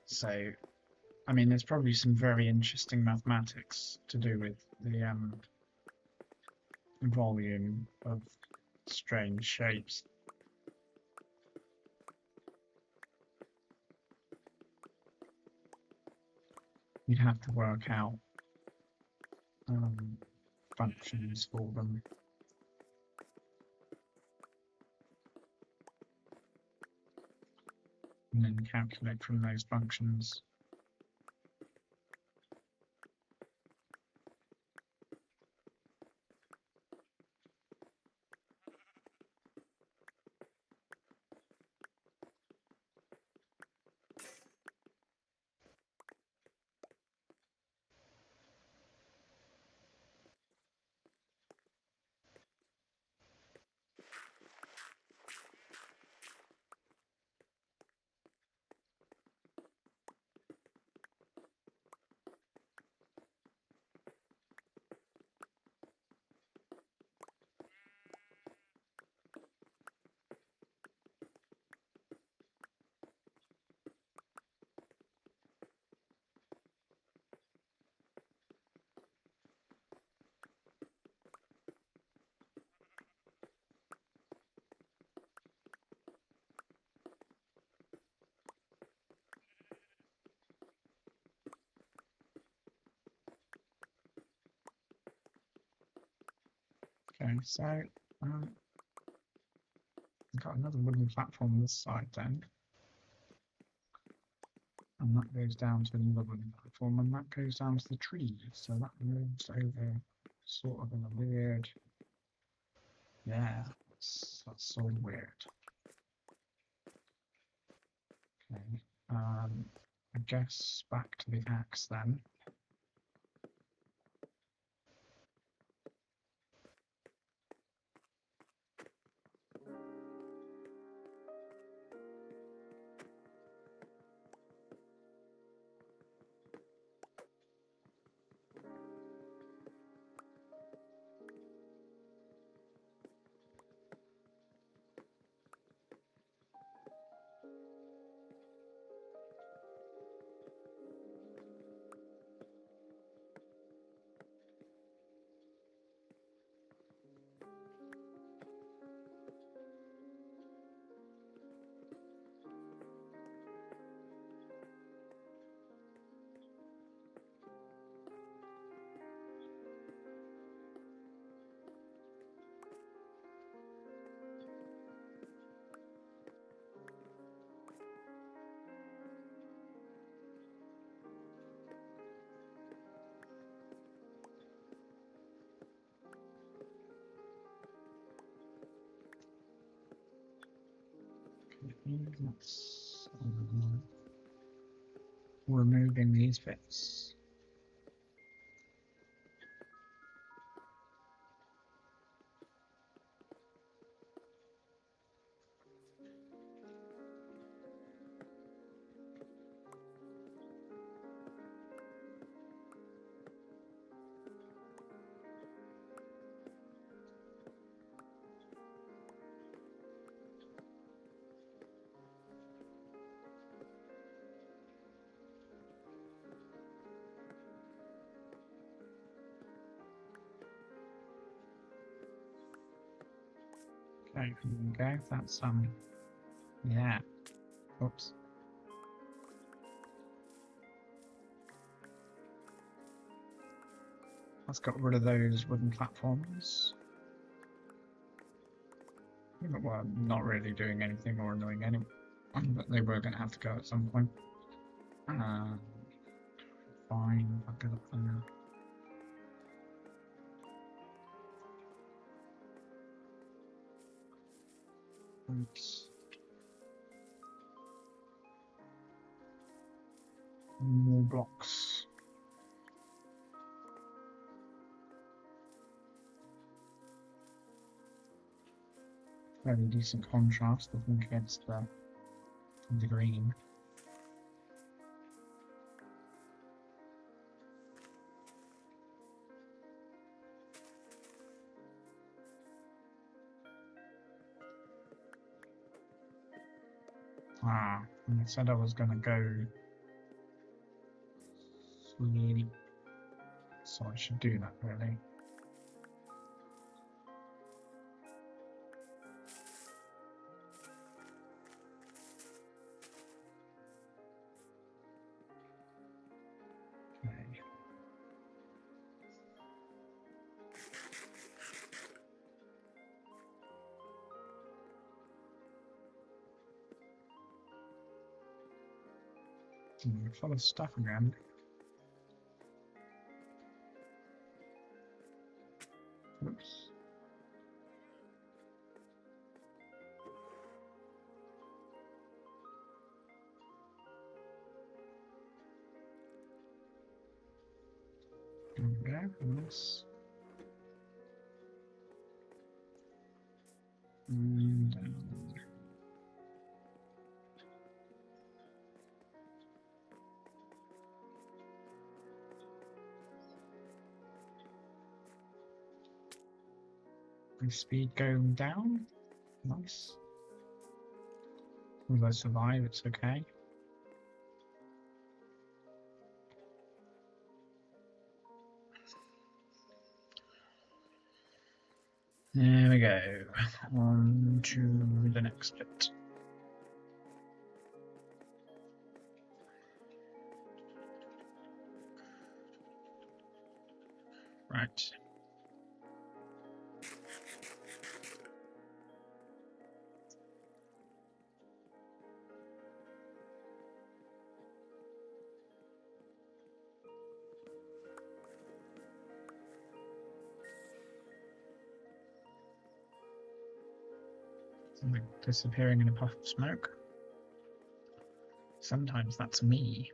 So, I mean, there's probably some very interesting mathematics to do with the volume of strange shapes. You'd have to work out functions for them. And then calculate from those functions. Okay, so I've got another wooden platform on this side then. And that goes down to another wooden platform, and that goes down to the tree. So that moves over sort of in a weird. Yeah, that's so weird. Okay. I guess back to the axe then. That's removing these bits. Okay, here we go. That's yeah. Oops. Let's got rid of those wooden platforms. Well, not really doing anything or annoying anyone, but they were going to have to go at some point. Fine, I'll get up there. Oops. More blocks. Very decent contrast, I think, against the green. I said I was going to go slowly, so I should do that really. Okay. Full of stuff again. Oops. There we go. Nice. And speed going down. Nice. Will I survive? It's okay. There we go. On to the next bit. Right. Something disappearing in a puff of smoke. Sometimes that's me.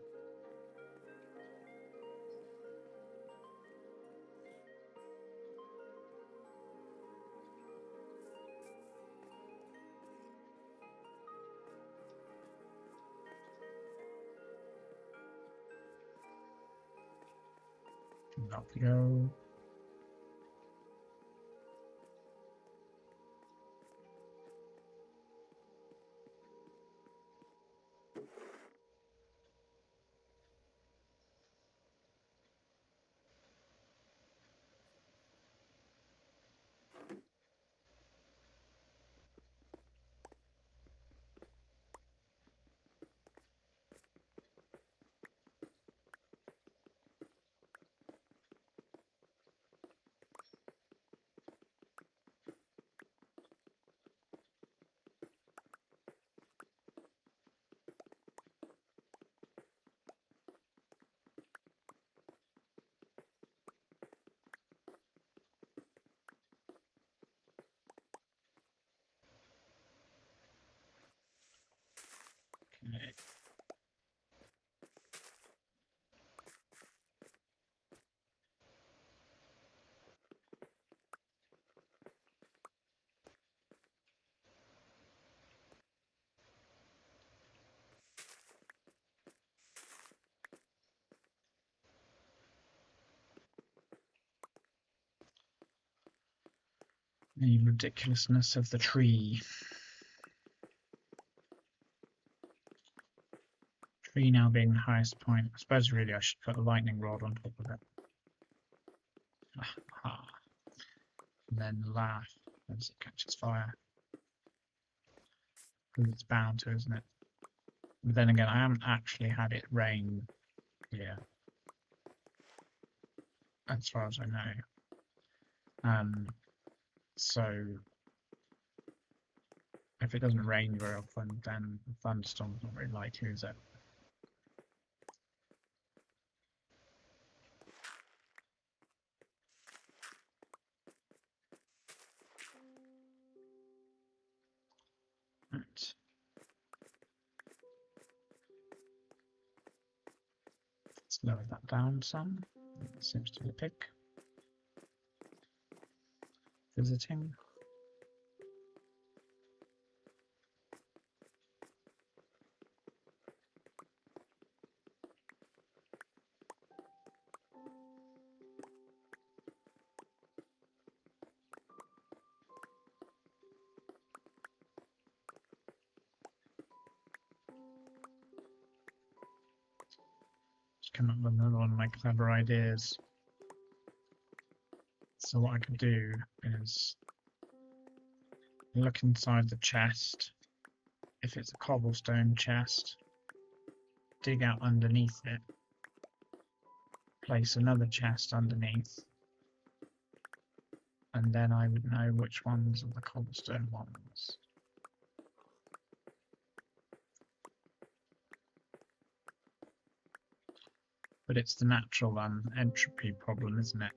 Up we go. Okay. The ridiculousness of the tree. Tree now being the highest point. I suppose really I should put a lightning rod on top of it. Aha. And then laugh as it catches fire. Because it's bound to, isn't it? But then again, I haven't actually had it rain here, as far as I know. So if it doesn't rain very often, then thunderstorms not very likely, is it? Right. Let's lower that down some. That seems to be a pig. Visiting. Just come up with another one of my clever ideas. So what I could do is look inside the chest. If it's a cobblestone chest, dig out underneath it, place another chest underneath, and then I would know which ones are the cobblestone ones. but it's the natural entropy problem, isn't it?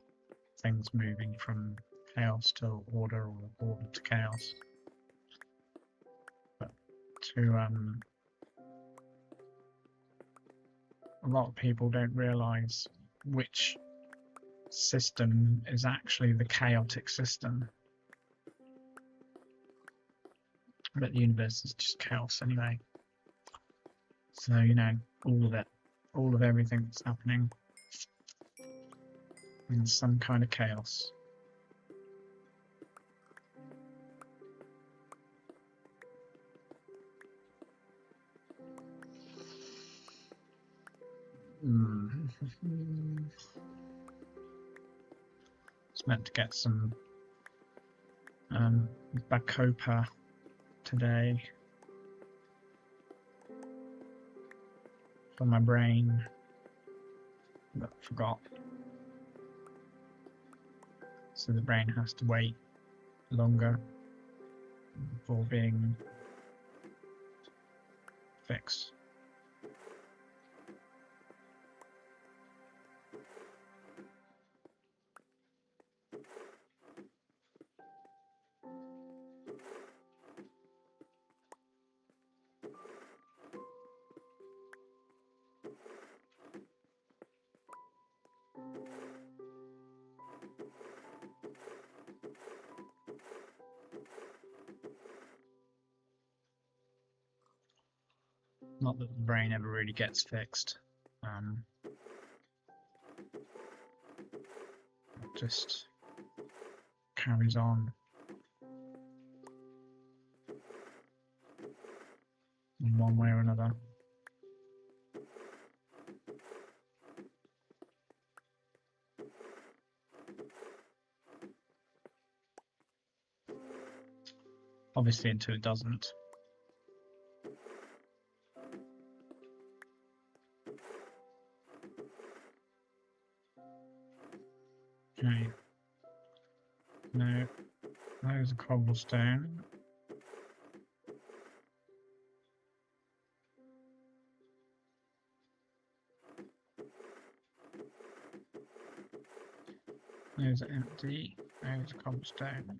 Things moving from chaos to order or order to chaos. But to a lot of people don't realize which system is actually the chaotic system. But the universe is just chaos anyway. So, you know, all of it, all of everything that's happening in some kind of chaos. It's meant to get some Bacopa today for my brain, but forgot. So the brain has to wait longer before being fixed. Not that the brain ever really gets fixed. It just carries on in one way or another. Obviously, until it doesn't. Okay. No, there's a cobblestone. There's empty. There's a cobblestone.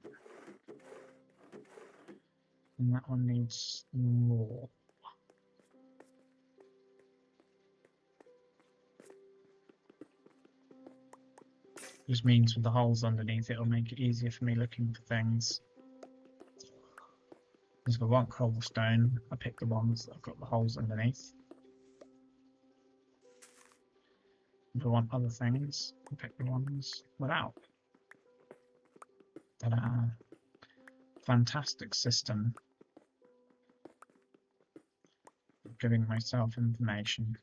And that one needs more. Just means with the holes underneath, it'll make it easier for me looking for things. Because if I want cobblestone, I pick the ones that have got the holes underneath. If I want other things, I pick the ones without. Ta-da! Fantastic system. Giving myself information.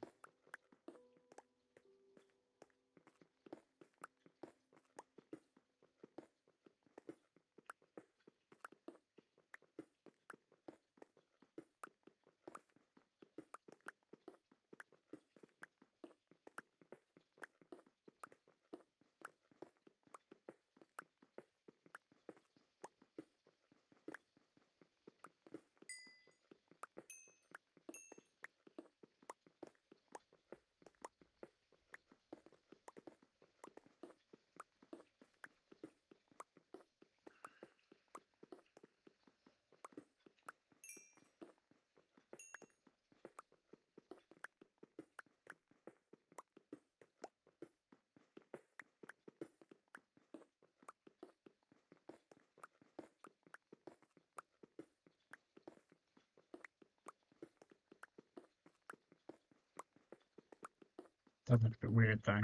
Does look a bit weird though.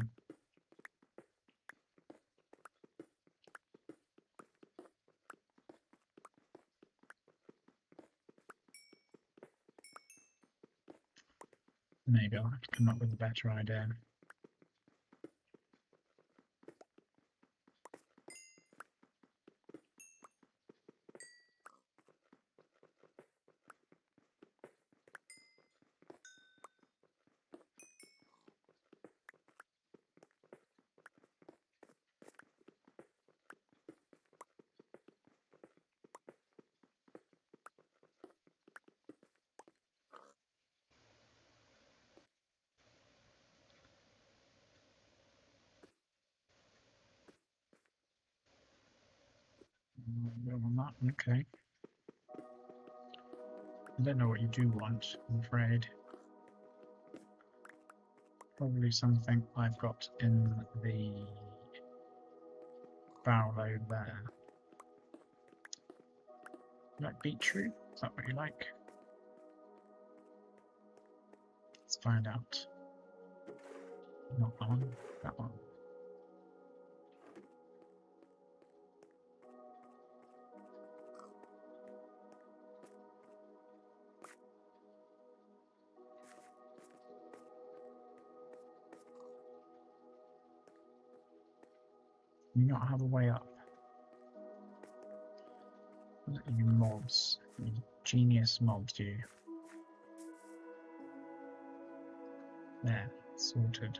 Maybe I'll have to come up with a better idea. Go on that. Okay. I don't know what you do want, I'm afraid. Probably something I've got in the barrel over there. You like beetroot? Is that what you like? Let's find out. Not that one, that one. You not have a way up. You mobs. You genius mobs, you. There, sorted.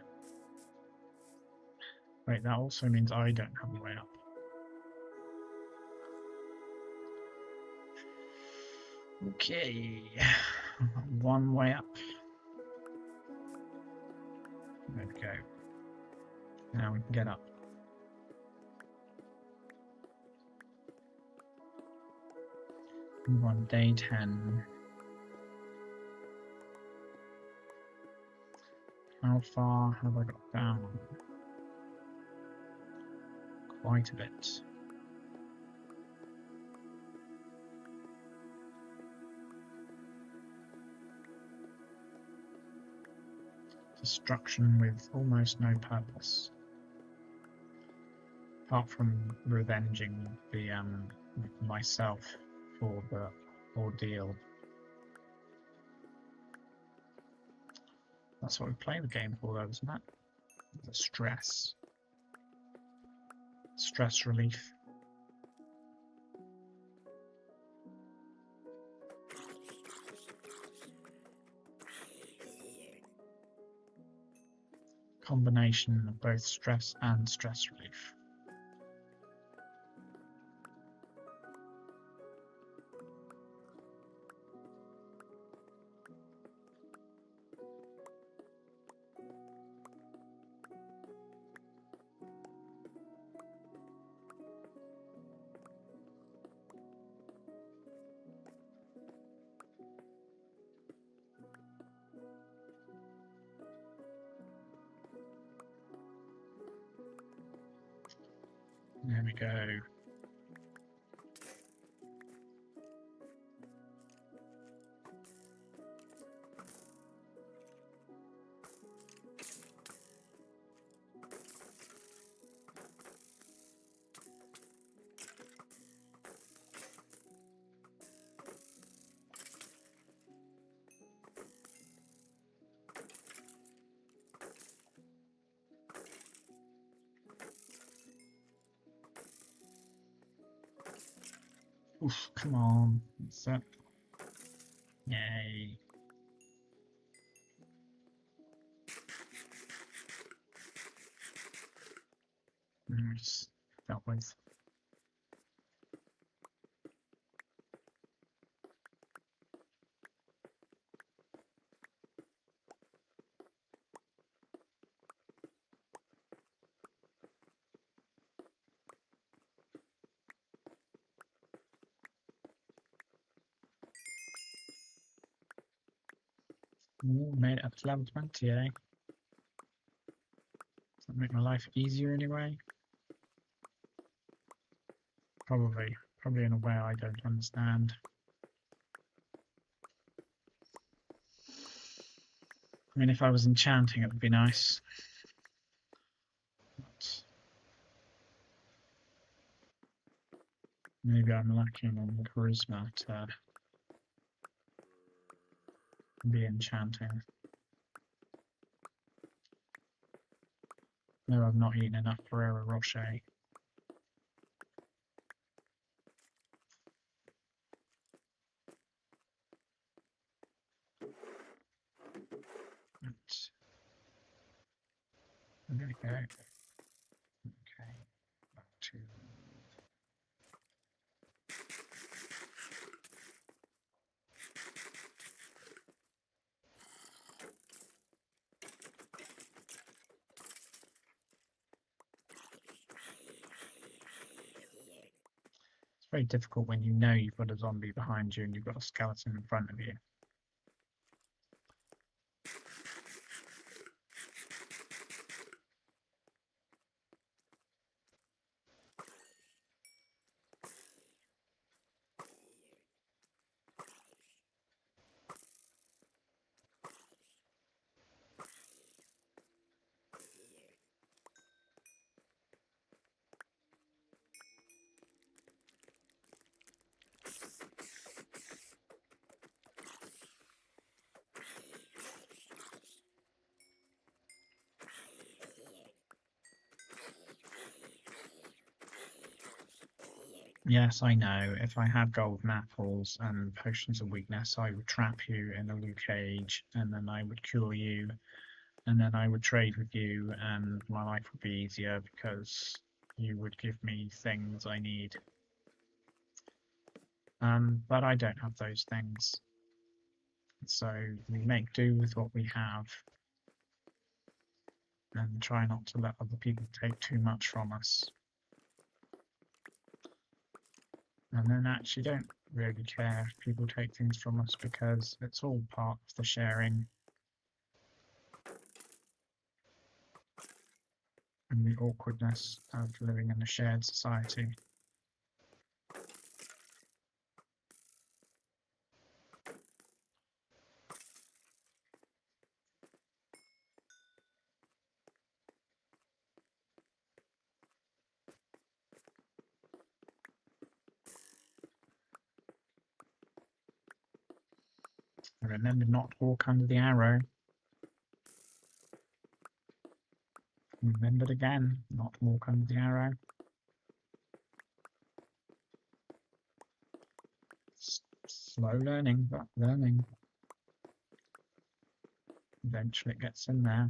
Wait, that also means I don't have a way up. Okay. One way up. There we go. Now we can get up. We're on day 10. How far have I got down? Quite a bit. Destruction with almost no purpose. Apart from revenging the myself for the ordeal. That's what we play the game for, though, isn't it? The stress. Stress relief. Combination of both stress and stress relief. There we go. Oof, come on. That's it. Yay. Just dealt with. Ooh, made it up to level 20, eh? Does that make my life easier anyway? Probably. Probably in a way I don't understand. I mean, if I was enchanting, it would be nice. But maybe I'm lacking on charisma to be enchanting. No, I've not eaten enough Ferrero Rocher. There we go. Okay, back to very difficult when you know you've got a zombie behind you and you've got a skeleton in front of you. Yes, I know. If I had golden apples and potions of weakness, I would trap you in a Luke cage, and then I would cure you, and then I would trade with you, and my life would be easier because you would give me things I need. But I don't have those things, so we make do with what we have, and try not to let other people take too much from us. And then actually don't really care if people take things from us because it's all part of the sharing and the awkwardness of living in a shared society. Remember not to walk under the arrow. Remembered again, not to walk under the arrow. Slow learning, but learning. Eventually it gets in there.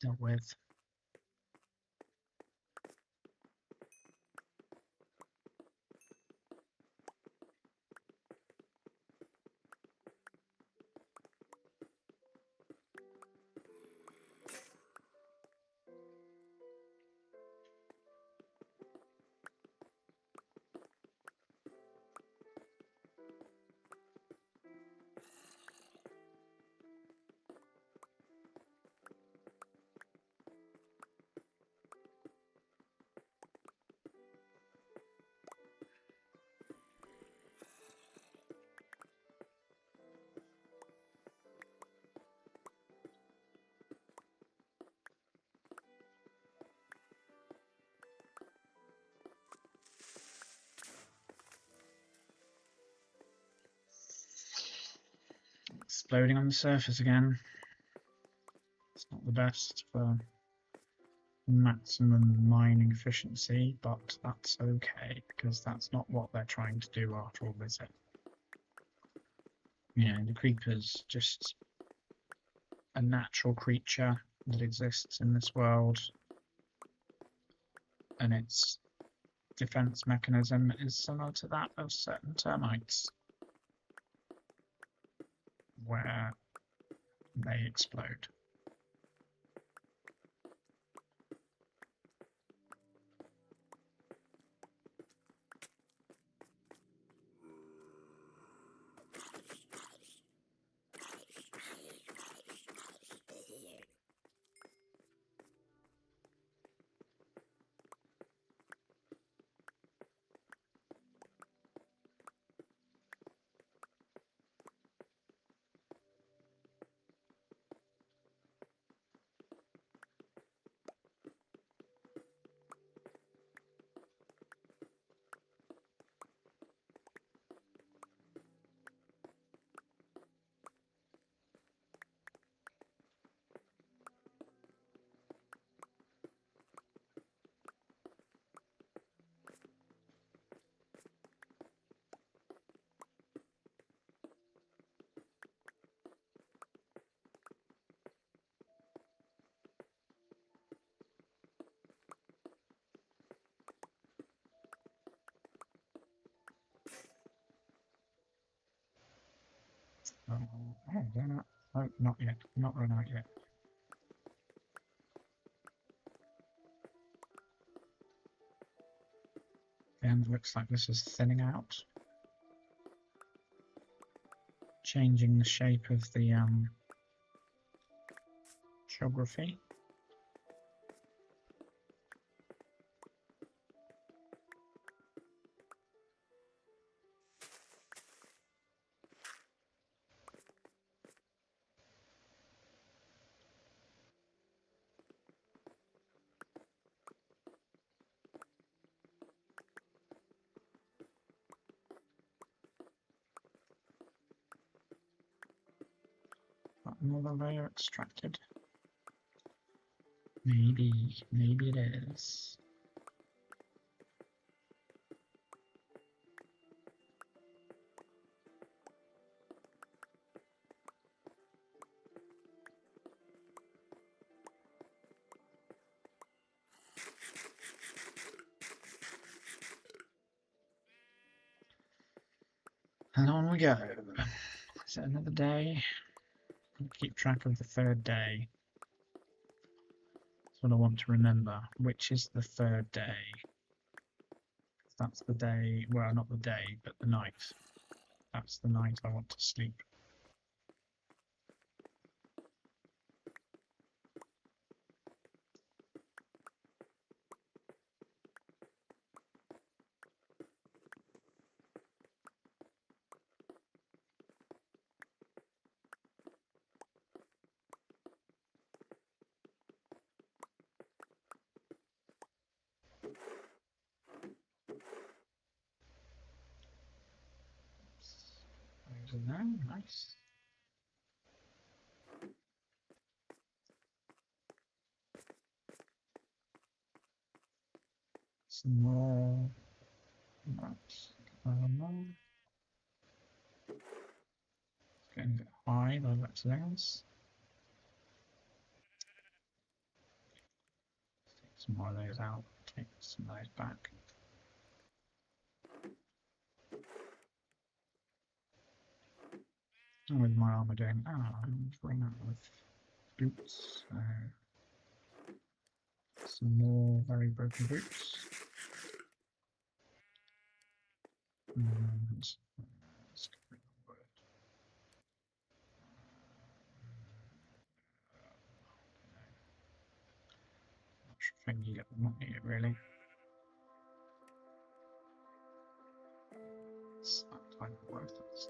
Dealt with. Exploding on the surface again. It's not the best for maximum mining efficiency, but that's okay because that's not what they're trying to do after all, is it? You know, the creeper's just a natural creature that exists in this world, and its defense mechanism is similar to that of certain termites, where they explode. Oh, they're not. Oh, not yet. Not run out yet. And looks like this is thinning out, changing the shape of the geography. Got another layer extracted. Maybe it is. And on we go. Is it another day? I'll keep track of the third day. That's what I want to remember. Which is the third day? That's the day, well, not the day, but the night. That's the night I want to sleep. Those are there, nice. Some more. Right. It's getting a bit high, though that's theirs. Take some more of those out, take some of those back. How is my armor doing? I'm running out of boots. So some more very broken boots. And let's get rid of the word. Not sure if I need it or not need it really. It's not quite worth it.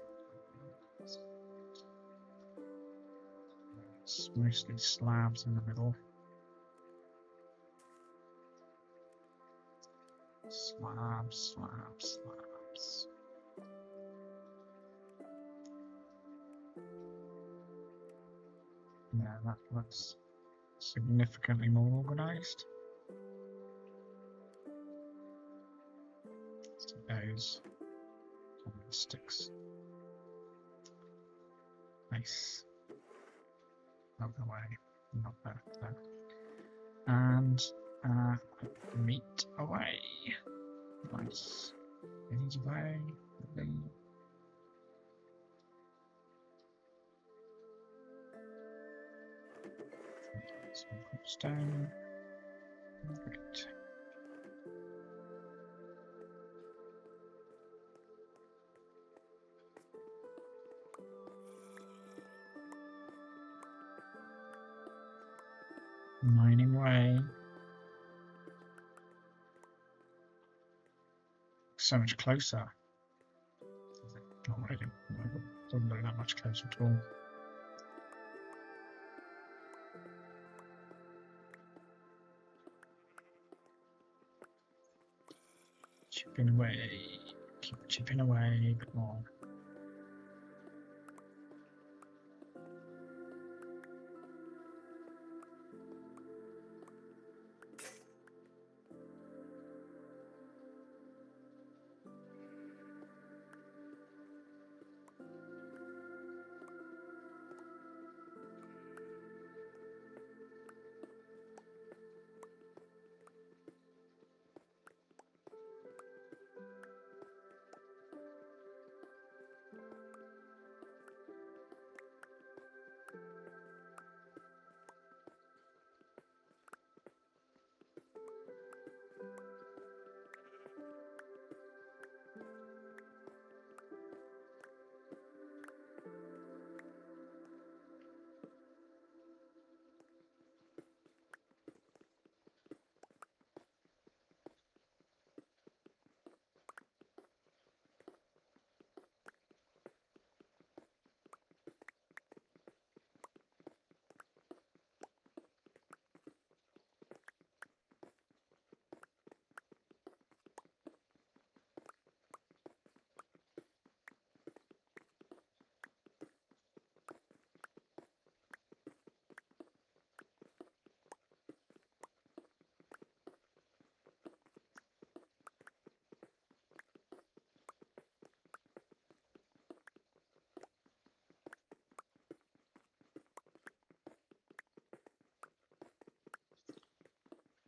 It's mostly slabs in the middle. Slabs, slabs, slabs. Yeah, that looks significantly more organized. Let's take those. Sticks. Nice. Out of the way. Not there. There. And meat away. Nice. Meat away. Lovely. Some cobblestone. Great. Mining away. So much closer. Not really. Doesn't look that much closer at all. Chipping away. Keep chipping away a bit more.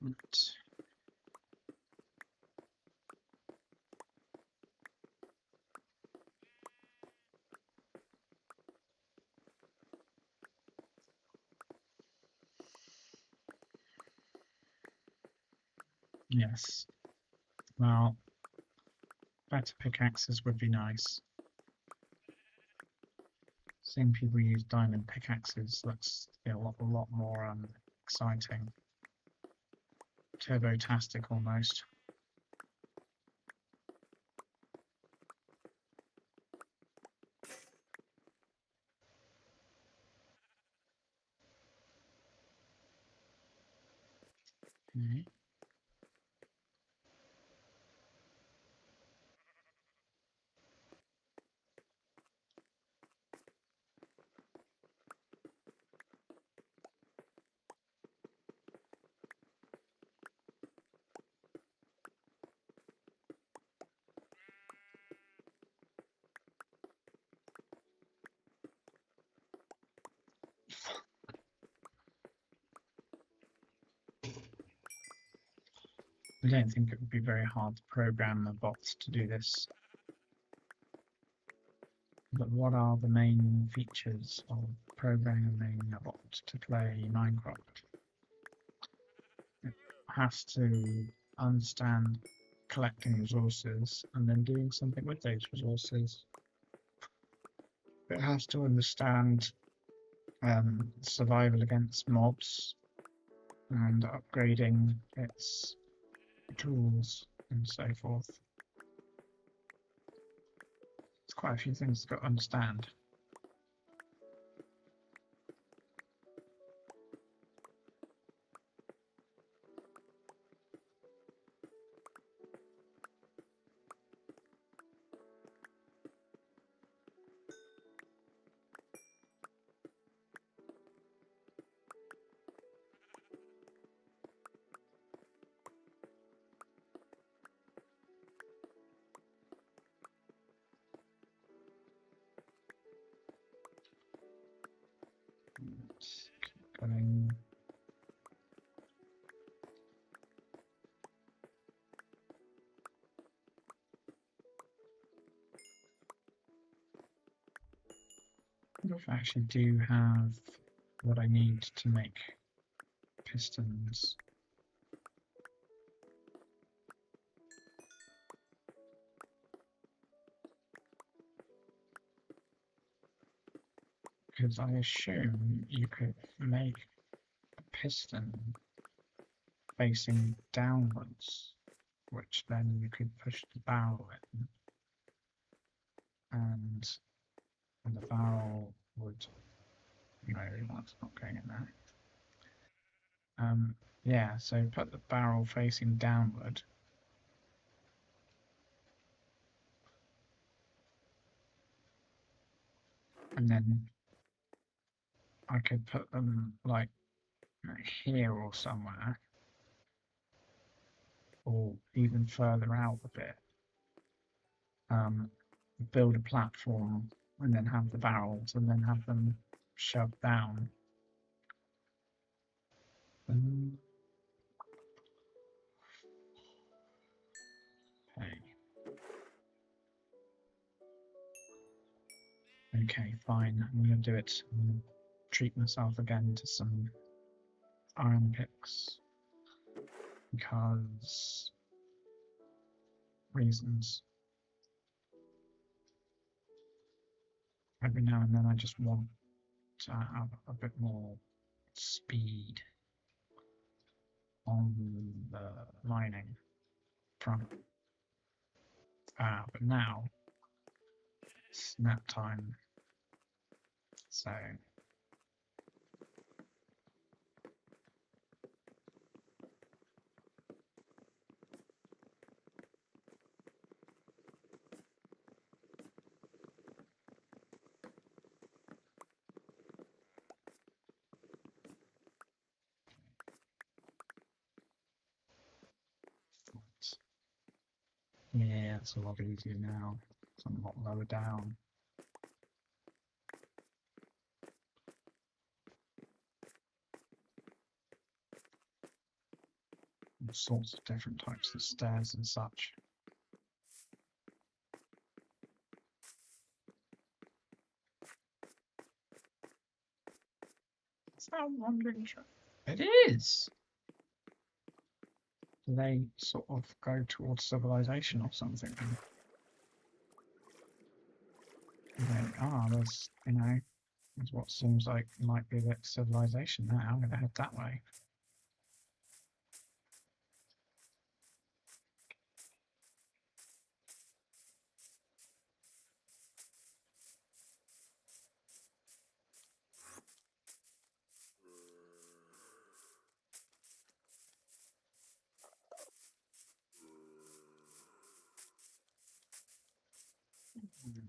equipment. Yes. Well, better pickaxes would be nice. Seeing people use diamond pickaxes looks a lot more exciting. Turbo-tastic almost. Okay. I don't think it would be very hard to program the bots to do this. But what are the main features of programming a bot to play Minecraft? It has to understand collecting resources and then doing something with those resources. It has to understand survival against mobs and upgrading its tools and so forth. There's quite a few things to understand. Let's keep going. I actually do have what I need to make pistons. Because I assume you could make a piston facing downwards, which then you could push the barrel in, and the barrel would. No, that's not going in there. Yeah, so put the barrel facing downward. And then I could put them like here or somewhere, or even further out a bit. Build a platform and then have the barrels and then have them shoved down. Okay. Okay, fine. I'm gonna do it. I'm gonna treat myself again to some iron picks because reasons. Every now and then I just want to have a bit more speed on the mining front. But now it's nap time, so yeah, it's a lot easier now. It's a lot lower down. all sorts of different types of stairs and such. Is that a wandering track? It is! Do they sort of go towards civilization or something? There's, there's what seems like might be a bit of civilization there. I'm going to head that way.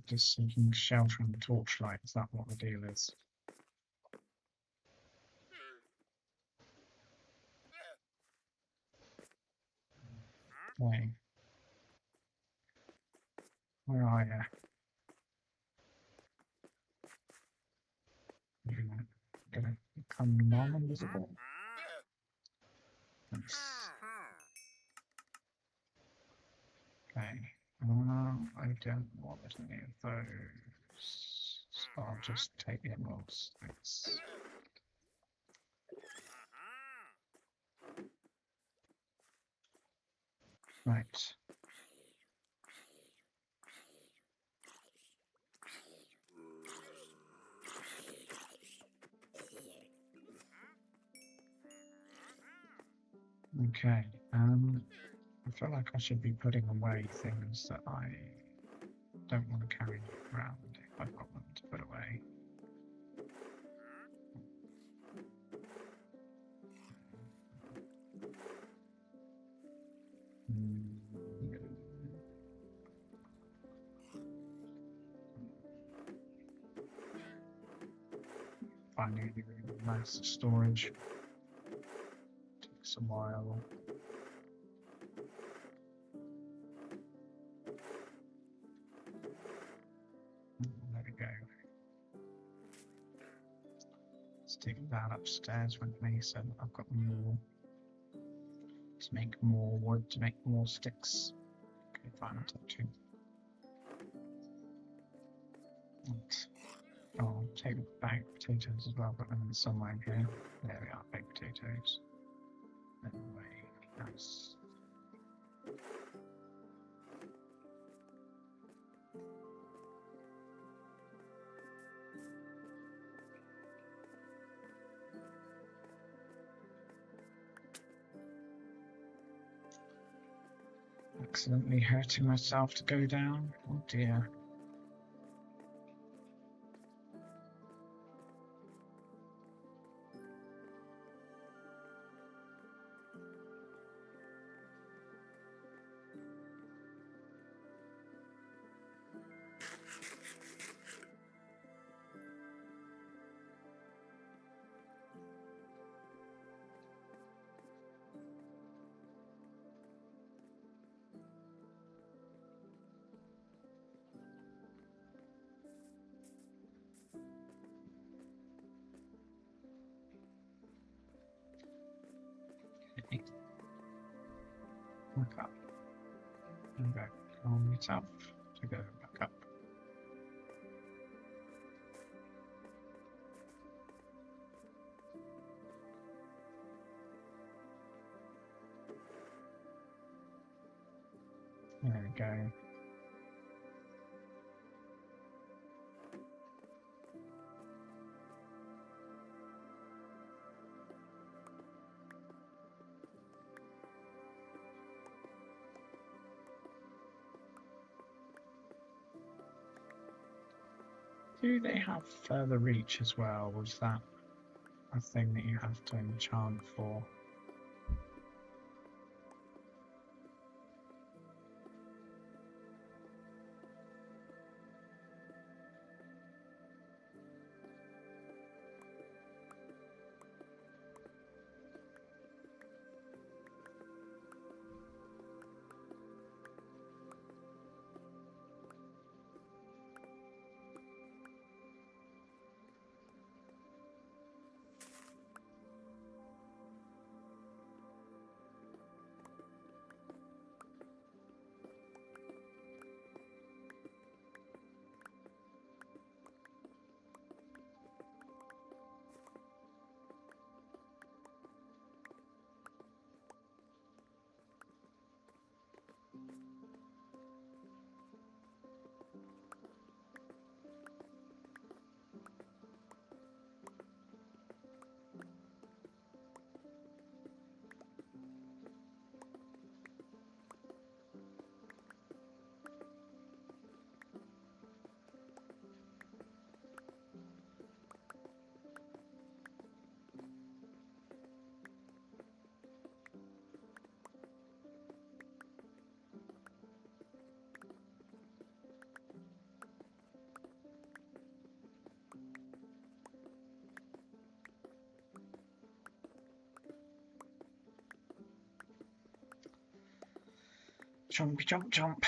Just seeking shelter and torchlight. Is that what the deal is? Okay. Where are you? You're gonna become non-invisible? Nice. Okay. I don't want any of those. So I'll just take the emeralds. Thanks. Right. Okay. I feel like I should be putting away things that I don't want to carry around if I've got them to put away. Finding any nice storage takes a while. There we go. Let's take that upstairs with me so that I've got more to make more wood, to make more sticks. Okay, fine, I'll take two. And I'll take baked potatoes as well, put them in somewhere in here. There we are, baked potatoes. Anyway, nice. Accidentally hurting myself to go down. Oh dear. Back up. And back on yourself to go back up. There we go. Do they have further reach as well? Was that a thing that you have to enchant for? Chompy chomp chomp.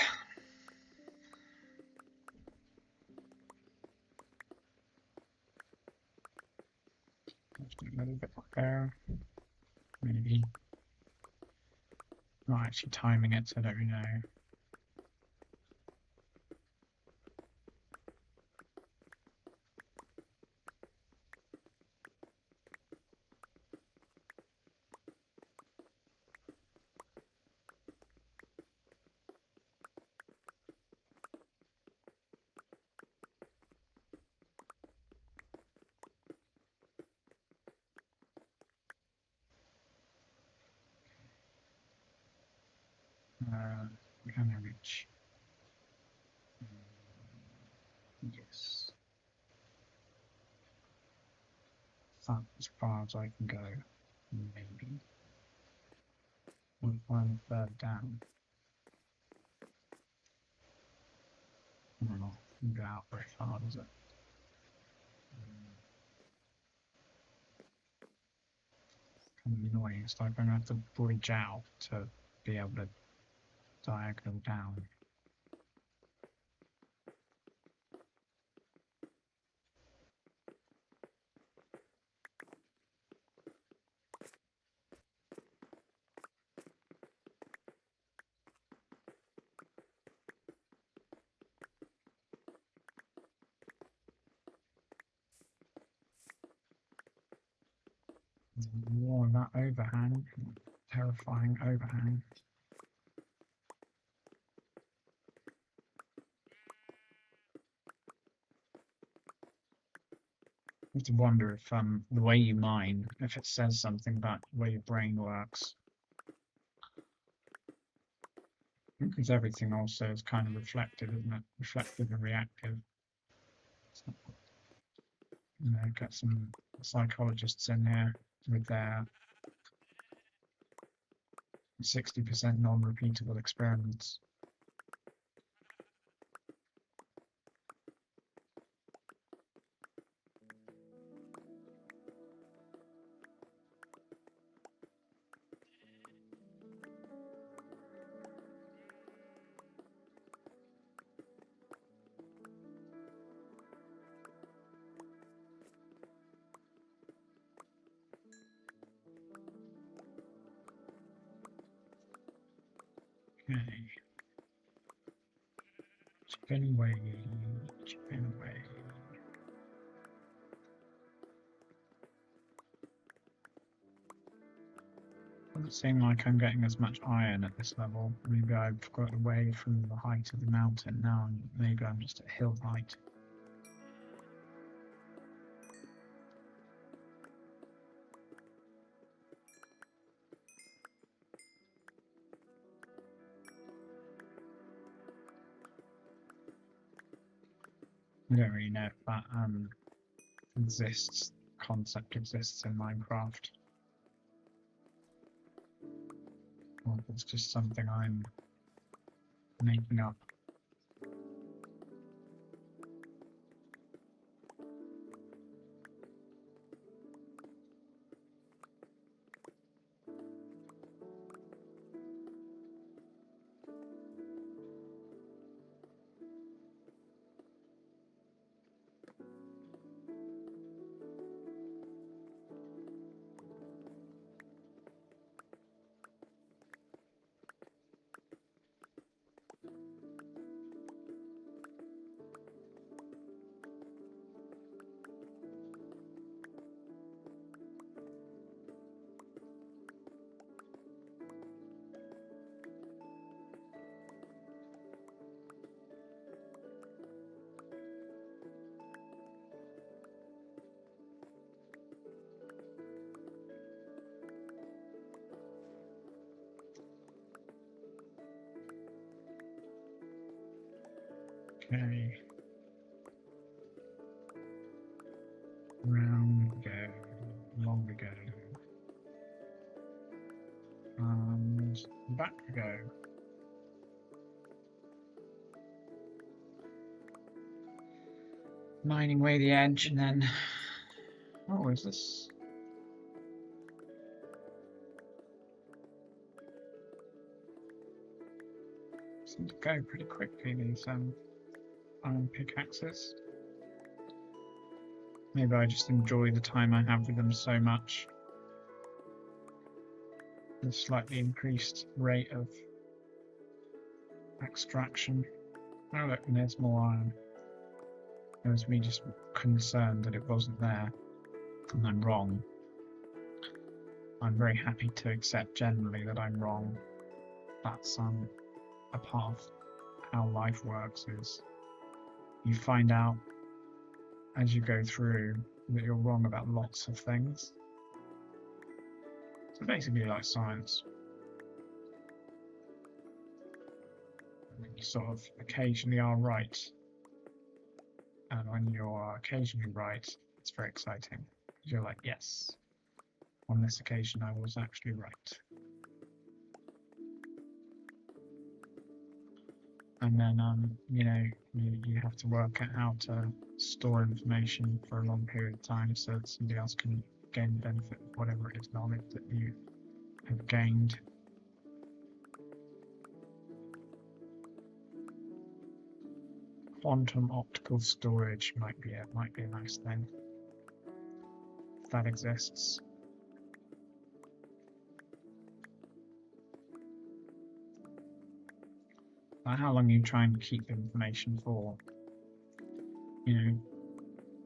Just a little bit there. Maybe. Not actually timing it, so I don't really know. Can I reach? Yes. That's as far as I can go. Maybe. We'll find further down. No, go out very far, does it? Kind of annoying. It's like I'm gonna have to bridge out to be able to diagonal down. More of that overhang. Terrifying overhang. I have to wonder if the way you mine, if it says something about the way your brain works. Because everything also is kind of reflective, isn't it? Reflective and reactive. You know, get some psychologists in here with their 60% non-repeatable experiments. Okay. Chipping away, chipping away. Doesn't seem like I'm getting as much iron at this level. Maybe I've got away from the height of the mountain now, and maybe I'm just at hill height. I don't really know if that concept exists in Minecraft. Or if it's just something I'm making up. Okay. Round we go, long we go. And back we go. Mining away the edge and then... Oh, is this? seem to go pretty quickly, these iron pickaxes. Maybe I just enjoy the time I have with them so much. The slightly increased rate of extraction. Oh look, and there's more iron. It was me just concerned that it wasn't there, and I'm wrong. I'm very happy to accept generally that I'm wrong. That's a part of how life works, is you find out as you go through that you're wrong about lots of things. So basically like science. You sort of occasionally are right. And when you're occasionally right, it's very exciting. You're like, yes, on this occasion I was actually right. And then, you know, you have to work out how to store information for a long period of time so that somebody else can gain the benefit of whatever it is knowledge that you have gained. Quantum optical storage might be a nice thing, if that exists. How long you try and keep information for? You know,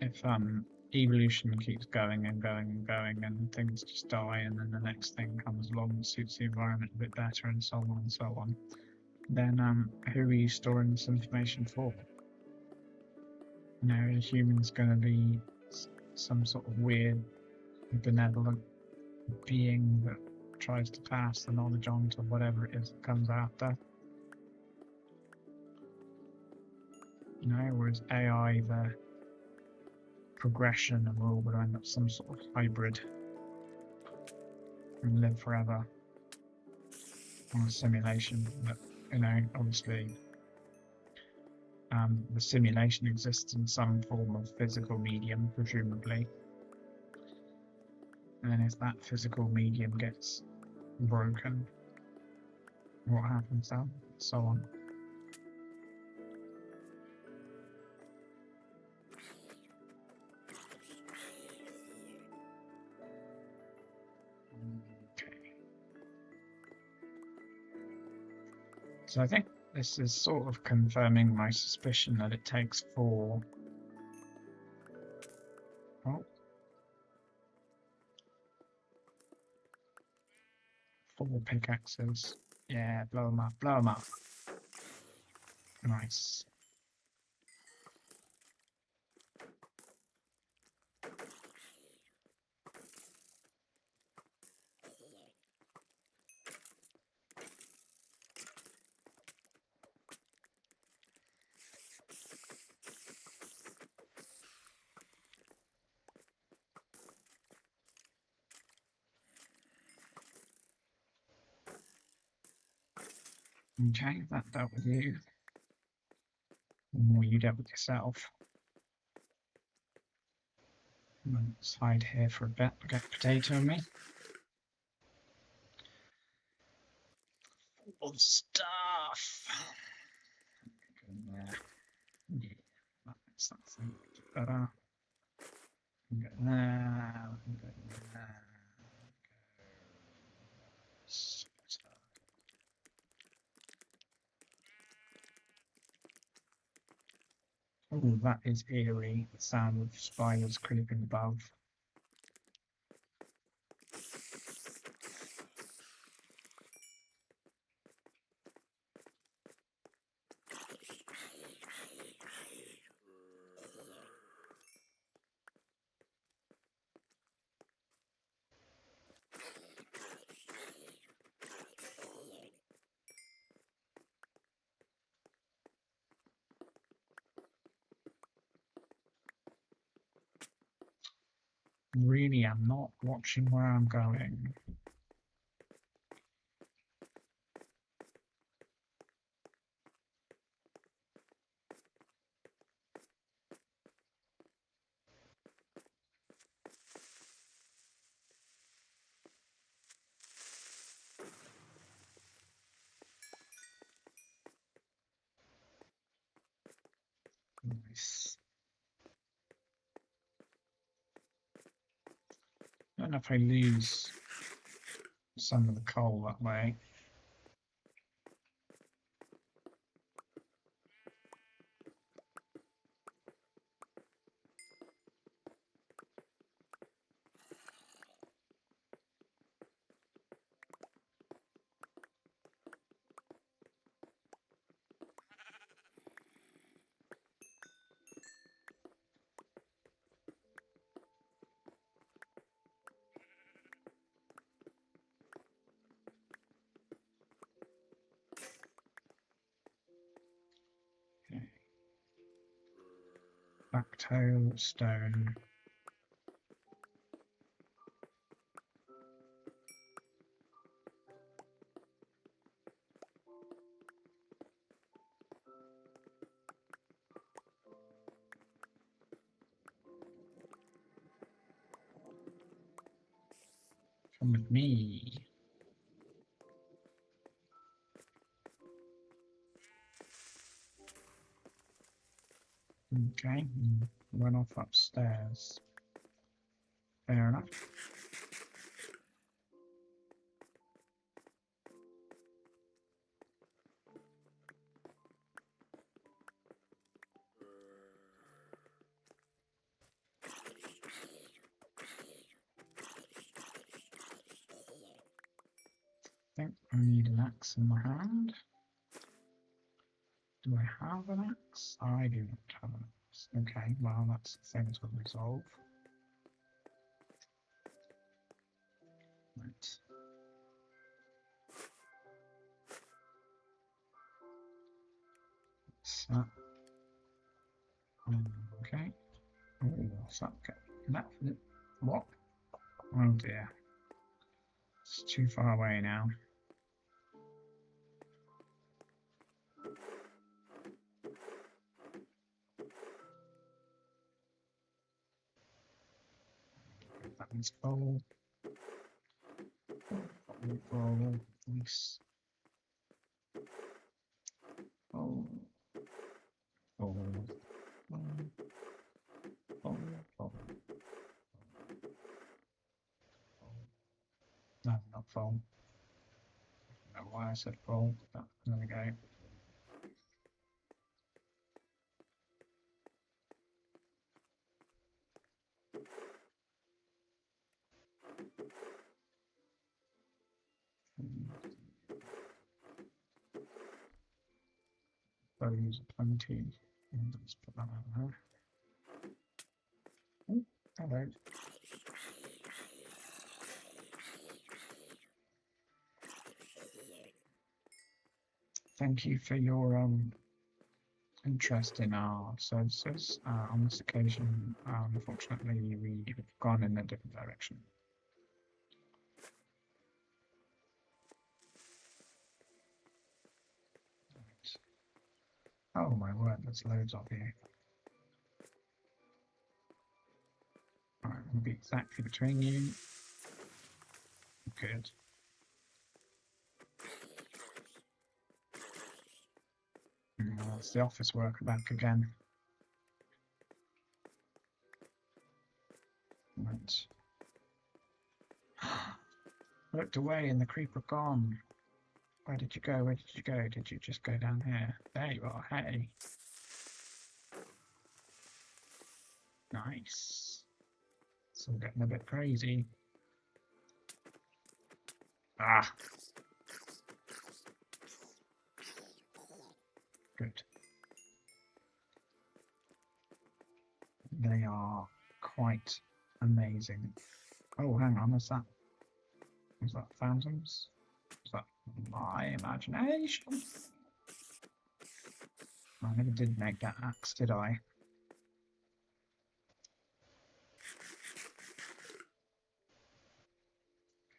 if evolution keeps going and going and going, and things just die, and then the next thing comes along and suits the environment a bit better, and so on and so on, then who are you storing this information for? You know, are humans going to be some sort of weird, benevolent being that tries to pass the knowledge on to whatever it is that comes after? You know, or is AI the progression and we're all going to end up some sort of hybrid and live forever on a simulation? But, you know, obviously the simulation exists in some form of physical medium, presumably. And if that physical medium gets broken, what happens then? So on. Okay. So I think this is sort of confirming my suspicion that it takes four pickaxes. Yeah, blow them up, blow them up. Nice. Okay, that dealt with you. Or you dealt with yourself. Let's hide here for a bit. Get potato in me. Full of stuff. Yeah, that's something better. Go there. Go there. Oh, that is eerie. The sound of spiders creeping above. Really, I'm not watching where I'm going. Nice. I don't know if I lose some of the coal that way. Okay. Backtail stone. Come with me. Okay, run off upstairs. Fair enough. I think I need an axe in my hand. Do I have an axe? I do not have an axe. Okay, well, that's the thing to resolve. Right. So, okay. Oh, what's that? Okay. That, what? Oh dear. It's too far away now. That one's full. Full. Nice. Oh. Oh. Oh. Oh. No, not full. I don't know why I said full. But there we go. Those plenty. And let's put that on there. Oh, hello. Thank you for your interest in our services. On this occasion, unfortunately, we've gone in a different direction. Right. Oh my word, there's loads of you. Alright, I'm gonna be exactly between you. Good. It's the office worker back again. Right. Looked away and the creeper gone. Where did you go? Where did you go? Did you just go down here? There you are. Hey. Nice. It's all getting a bit crazy. Ah. Good. They are quite amazing. Oh, hang on. Was that phantoms? Was that my imagination? I never did make that axe, did I?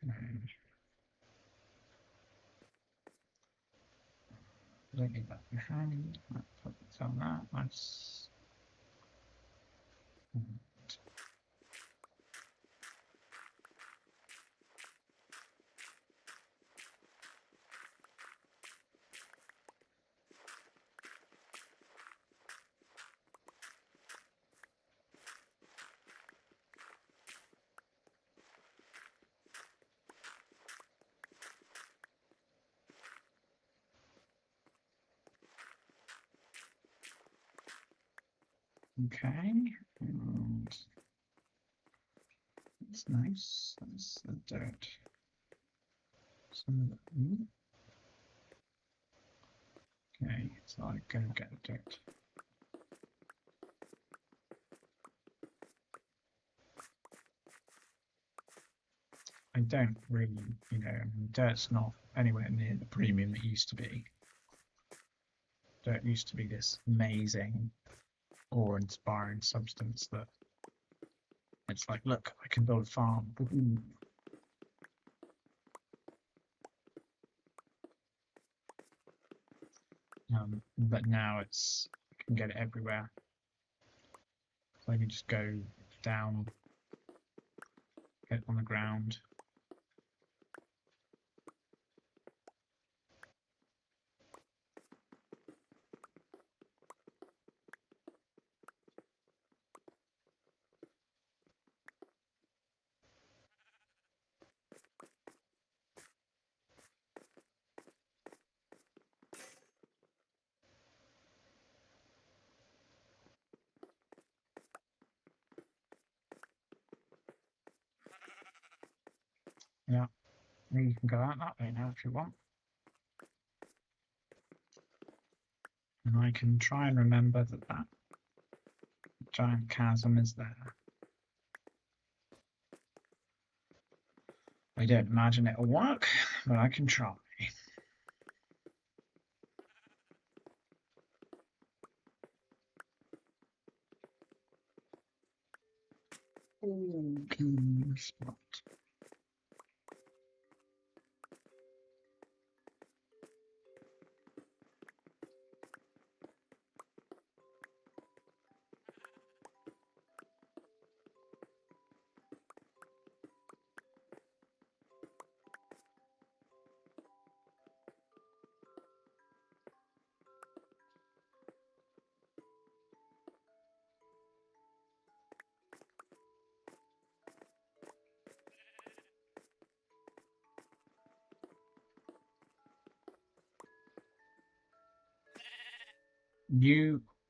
Okay. Don't need that behind. Let's put this on that. Nice. Okay, and that's nice. That's the dirt. Okay, so I go get the dirt. I don't really, dirt's not anywhere near the premium it used to be. Dirt used to be this amazing, awe-inspiring substance that it's like, look, I can build a farm. But now it's you can get it everywhere. So I can just go down, get it on the ground. Yeah, you can go out that way now if you want. And I can try and remember that that giant chasm is there. I don't imagine it'll work, but I can try. Okay, spot.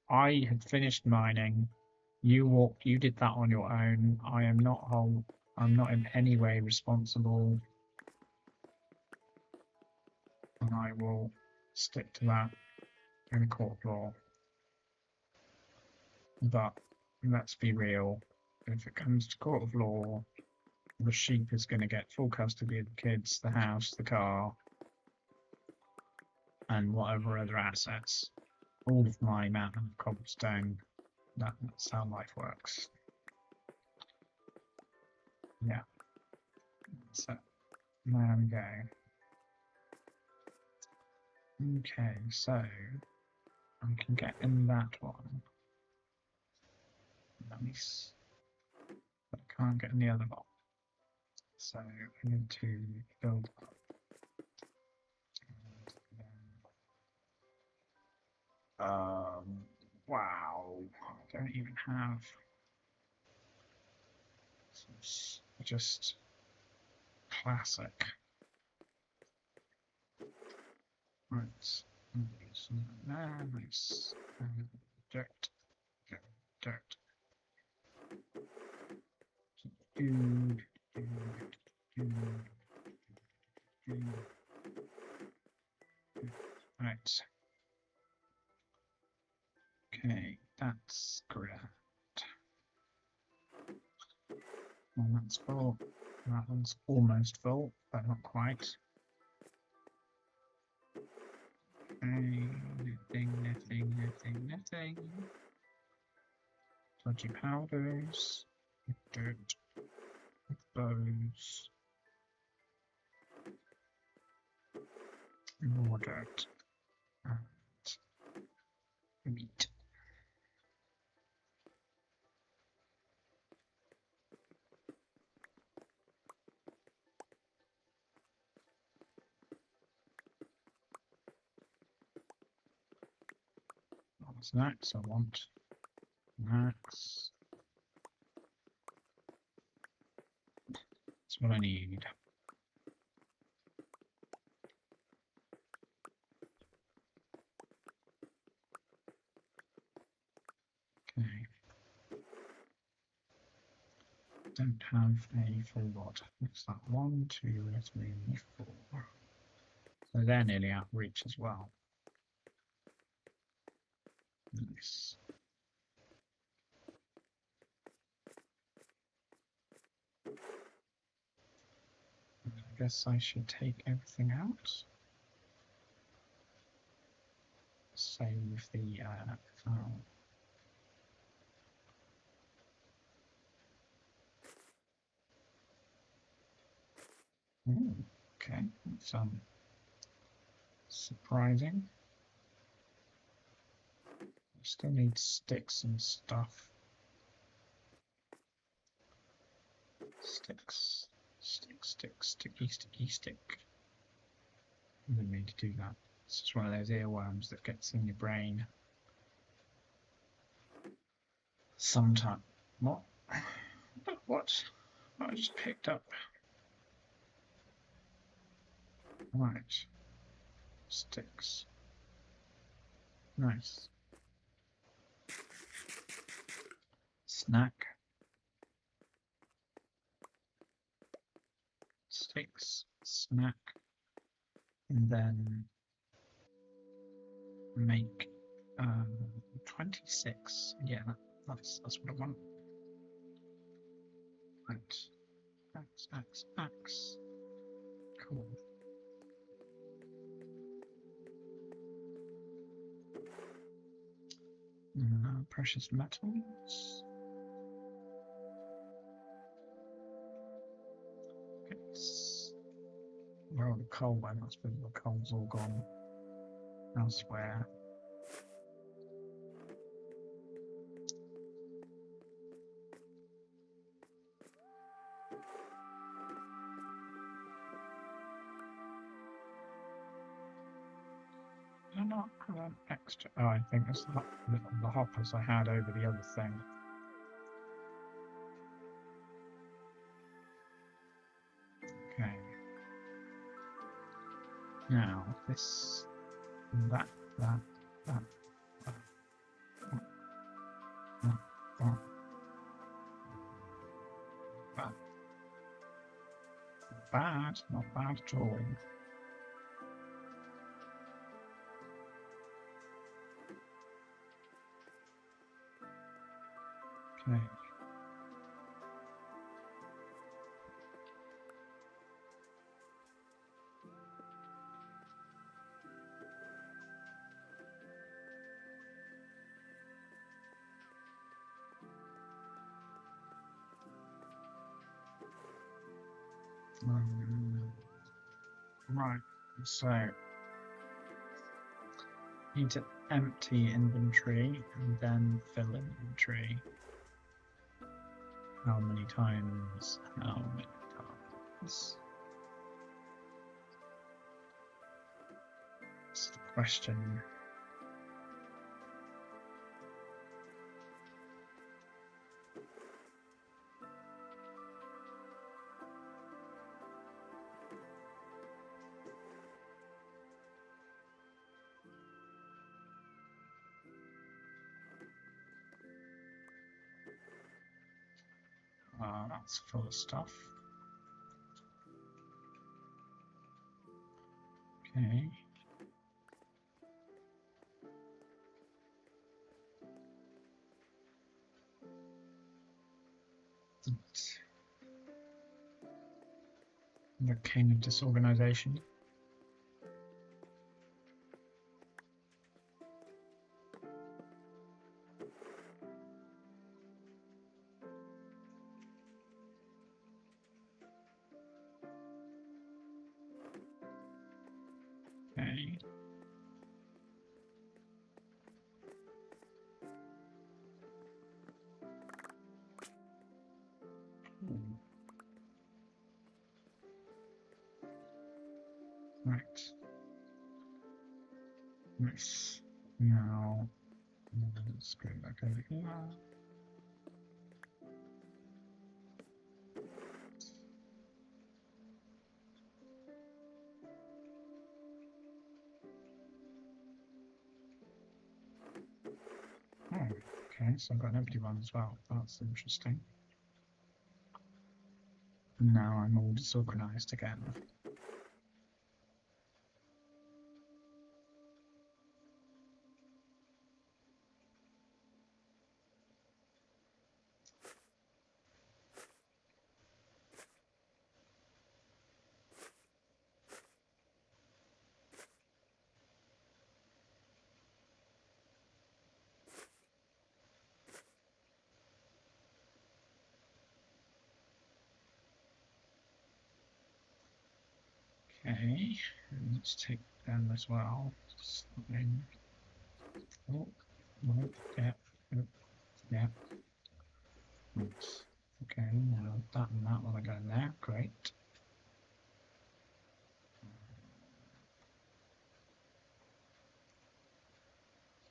I had finished mining. You did that on your own. I'm not in any way responsible, and I will stick to that in a court of law. But let's be real, if it comes to court of law, the sheep is going to get full custody of the kids, the house, the car, and whatever other assets. All of my mountain of cobblestone. That's how life works. Yeah. So there we go. Okay, so I can get in that one. Nice. But I can't get in the other one. So I need to build up. Wow. I don't even have just classic. Right. Nice. Dirt. Dirt. Dude. Right. Okay, that's correct. Well, that's full. That one's almost full, but not quite. Okay, nothing. Dodgy powders. Dirt. Bows. More dirt. And meat. What's next? I want max. That's what I need. Okay. don't have a full rod. What's that? 1, 2, 3, 4. So they're nearly out of reach as well. Nice. I guess I should take everything out. Save the file. Ooh, okay, that's surprising. Still need sticks and stuff. Sticks. Sticky, stick. I didn't mean to do that. It's just one of those earworms that gets in your brain. Sometime. What? What? I just picked up. Right. Sticks. Nice. Snack. Sticks. Snack. And then make 26. Yeah, that's what I want. Right. Axe. Cool. Precious metals. Where all the coal went? I suppose the coal's all gone elsewhere. Did I not have an extra? Oh, I think it's the hoppers I had over the other thing. Okay. Now this, that. Bad, not bad at all. Okay. Right, so need to empty inventory and then fill inventory. How many times? How many times? That's the question. That's full of stuff. Okay. The kind of disorganization. Okay. Right. Nice. Now, let's go back over here. Oh, okay, so I've got an empty one as well. That's interesting. Now I'm all disorganized again. Okay, let's take them as well. Something. Oh, no, yeah, yeah. Oops. Okay, now that and that want to go in there. Great.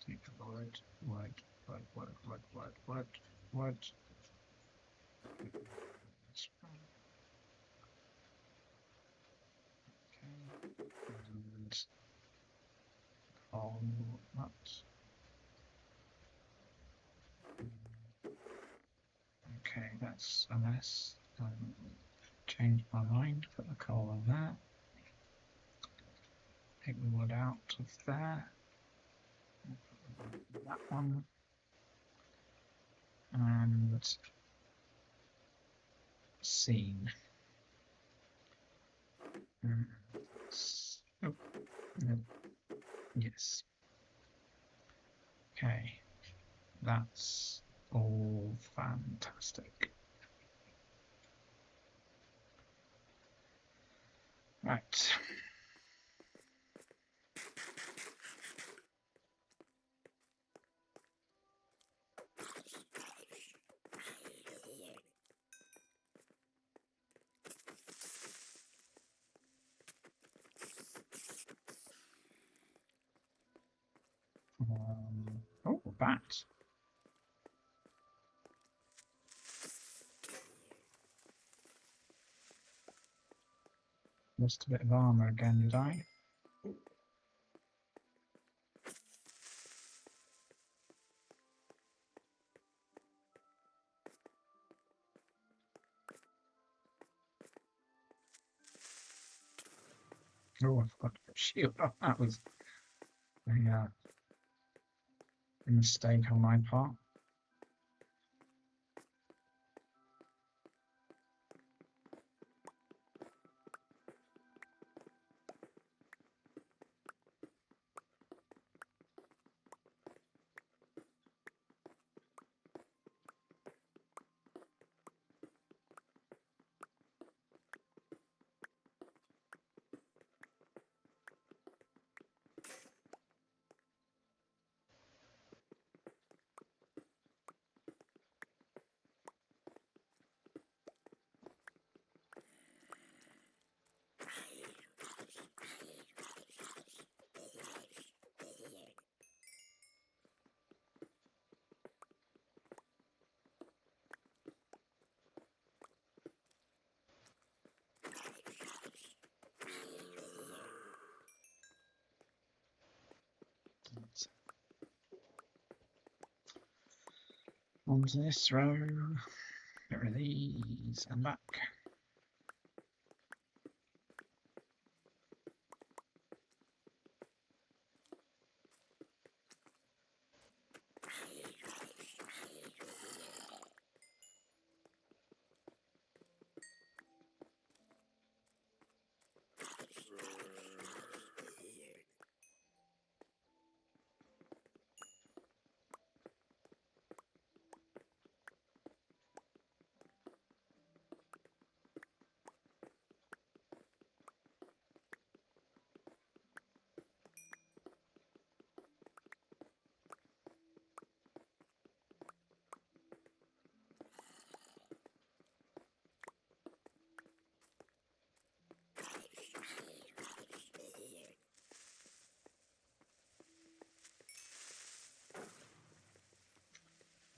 Take the word. Okay. And on that. Okay, that's a mess. Change my mind, put the coal on there. Take the wood out of there. That one. And scene. Oh, no. Yes. Okay. That's all fantastic. Right. Oh, a bat. Lost a bit of armor again, did I? Oh, I forgot to put shield on. That was a mistake on my part. Onto this row. Get rid of these and back.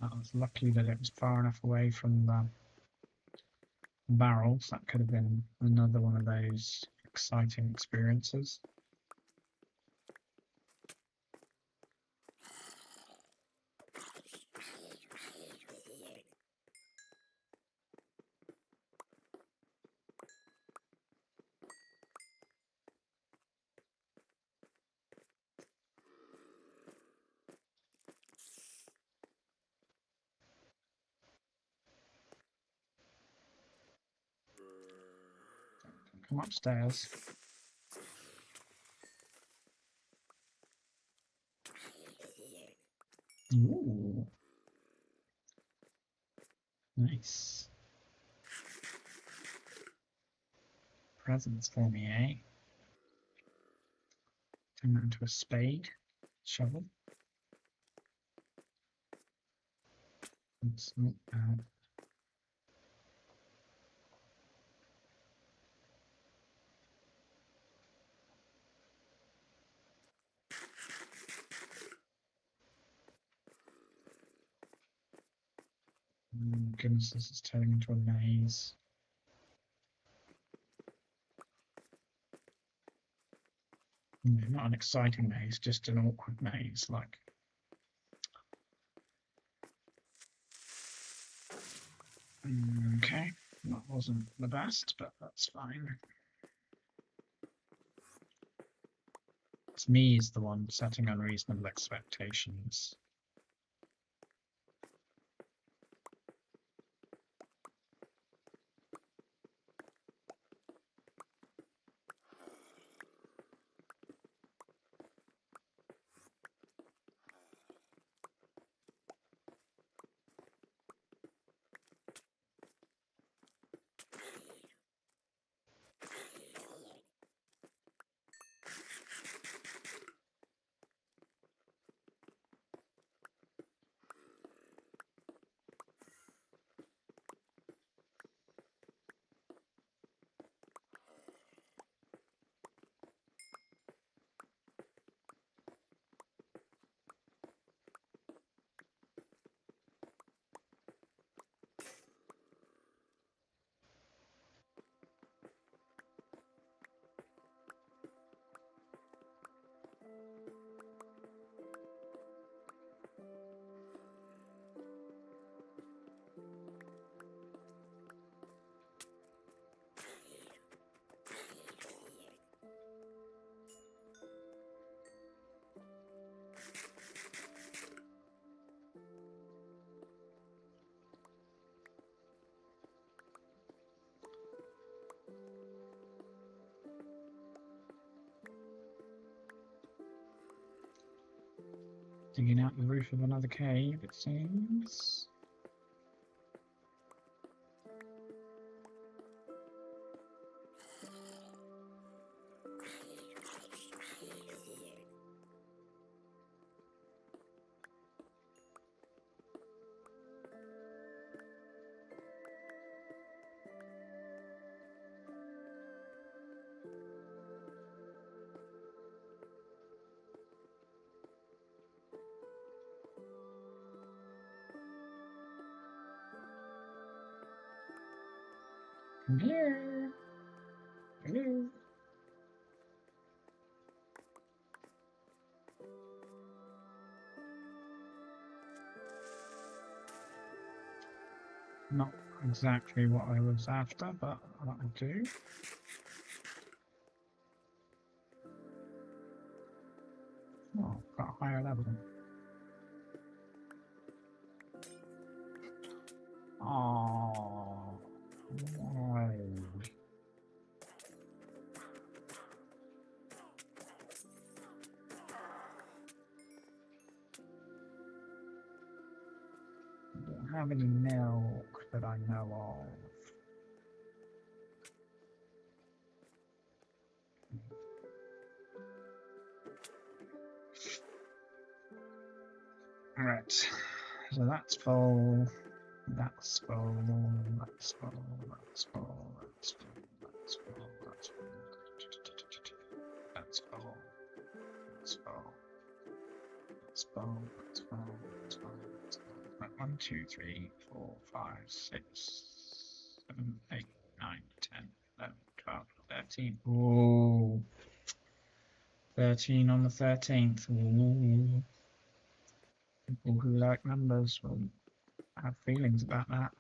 I was lucky that it was far enough away from the barrels. That could have been another one of those exciting experiences. come upstairs. Ooh. Nice. Presents for me, eh? Turn that into a spade. Shovel. It's not bad. Goodness, this is turning into a maze. Not an exciting maze, just an awkward maze, like. Okay, that wasn't the best, but that's fine. It's me is the one setting unreasonable expectations. Digging out the roof of another cave, it seems. Come here. Hello. Not exactly what I was after, but that'll do. Oh, got a higher level. Oh, why? Don't have any milk that I know of. Right, so that's full. That's full. That's full. That's full. That's full. That's full. That's full. That's full. That's full. That's full. That's full. That's full. That's full. Right, 1, 2, 3, 4, 5, 6, 7, 8, 9, 10, 11, 12, 13. Ooh. 13 on the 13th. Ooh. People who like numbers will have feelings about that.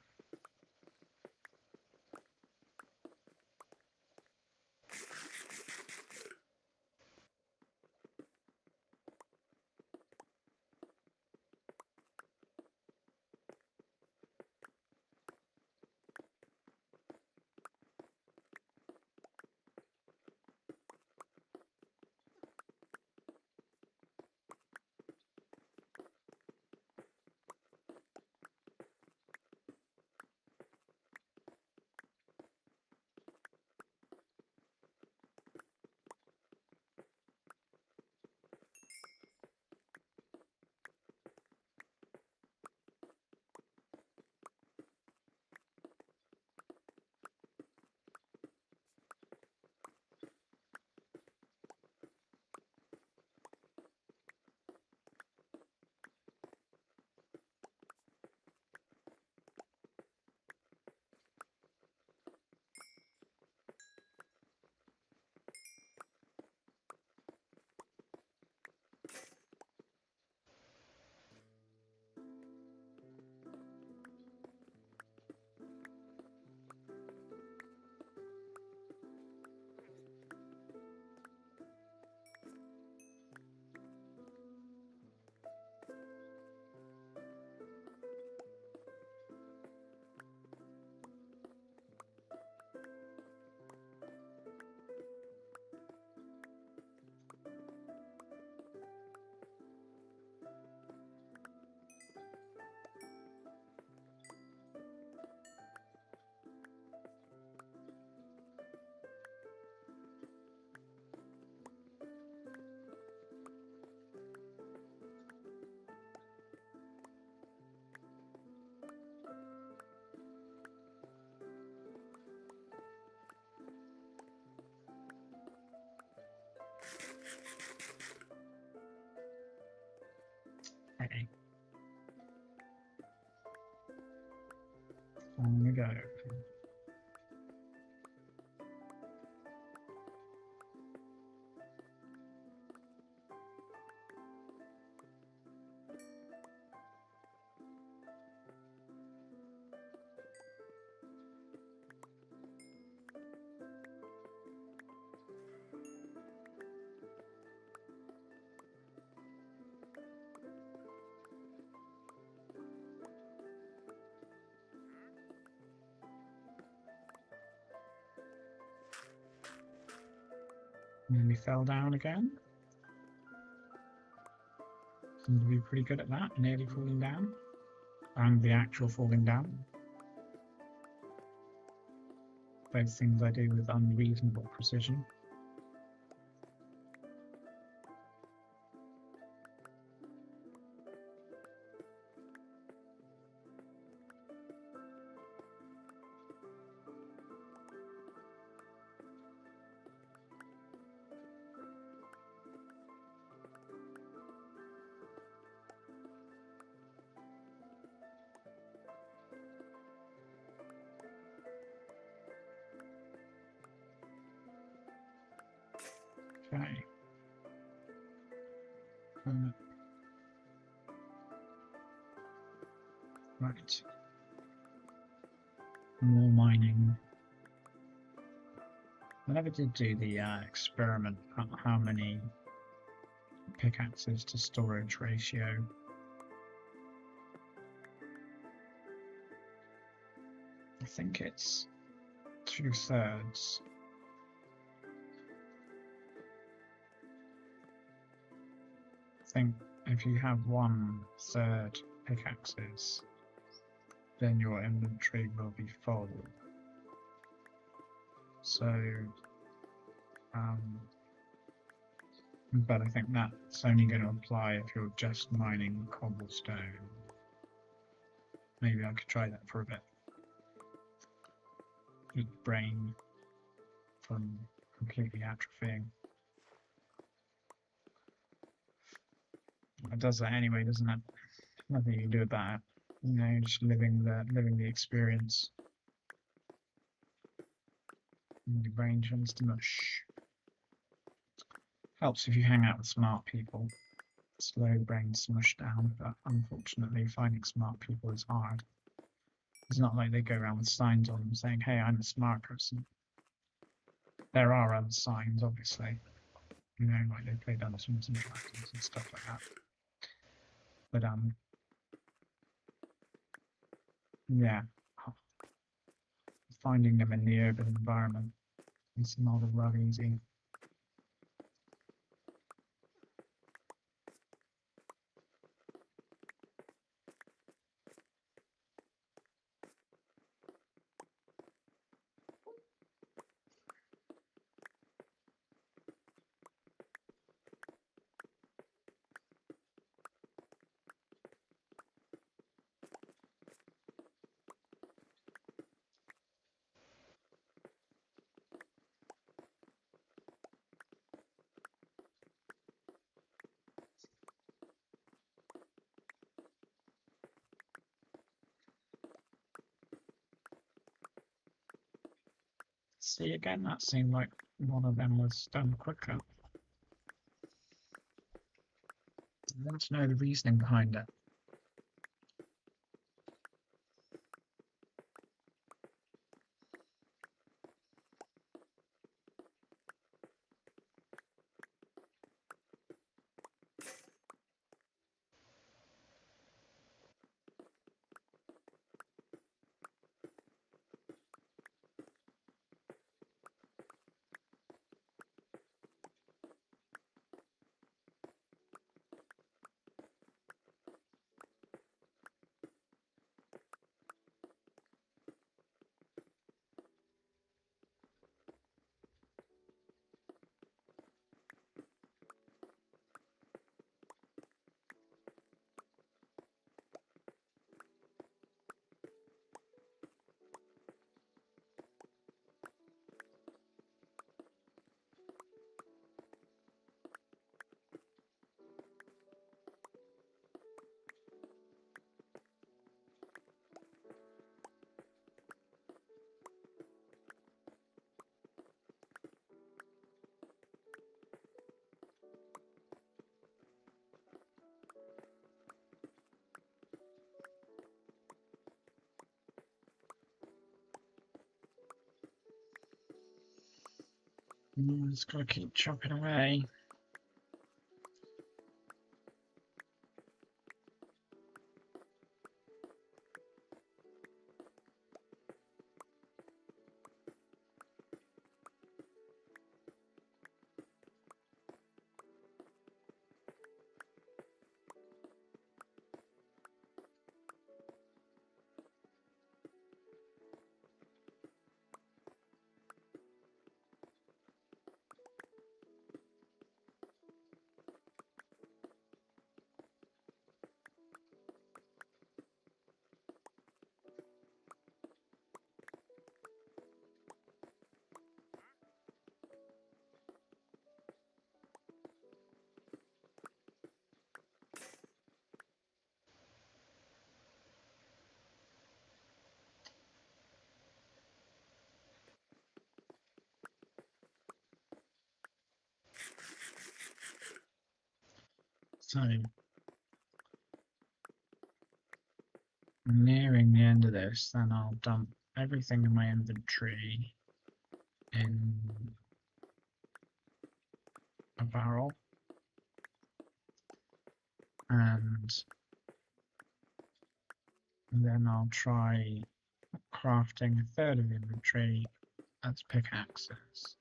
On we go. And we fell down again. Seem to be pretty good at that, nearly falling down. And the actual falling down. Both things I do with unreasonable precision. Okay. Right. More mining. I never did do the experiment on how many pickaxes to storage ratio. I think it's 2/3. I think if you have 1/3 pickaxes, then your inventory will be full. So, but I think that's only going to apply if you're just mining cobblestone. Maybe I could try that for a bit. Keep brain from completely atrophying. It does that anyway, doesn't it? Nothing you can do about it. You know, just living the experience. And your brain turns to mush. Helps if you hang out with smart people. Slow brain smush down, but unfortunately finding smart people is hard. It's not like they go around with signs on them saying, hey, I'm a smart person. There are other signs, obviously. You know, like they play Dungeons and Dragons and stuff like that. But yeah. Finding them in the urban environment is not a lot easy. See, again, that seemed like one of them was done quicker. I want to know the reasoning behind it. Just gotta keep chopping away. So, nearing the end of this, then I'll dump everything in my inventory in a barrel, and then I'll try crafting a third of the inventory as pickaxes.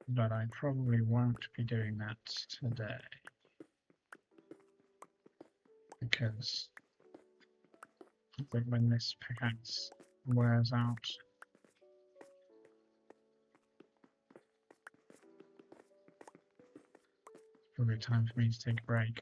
But I probably won't be doing that today, because I think when this pickaxe wears out, it's probably time for me to take a break.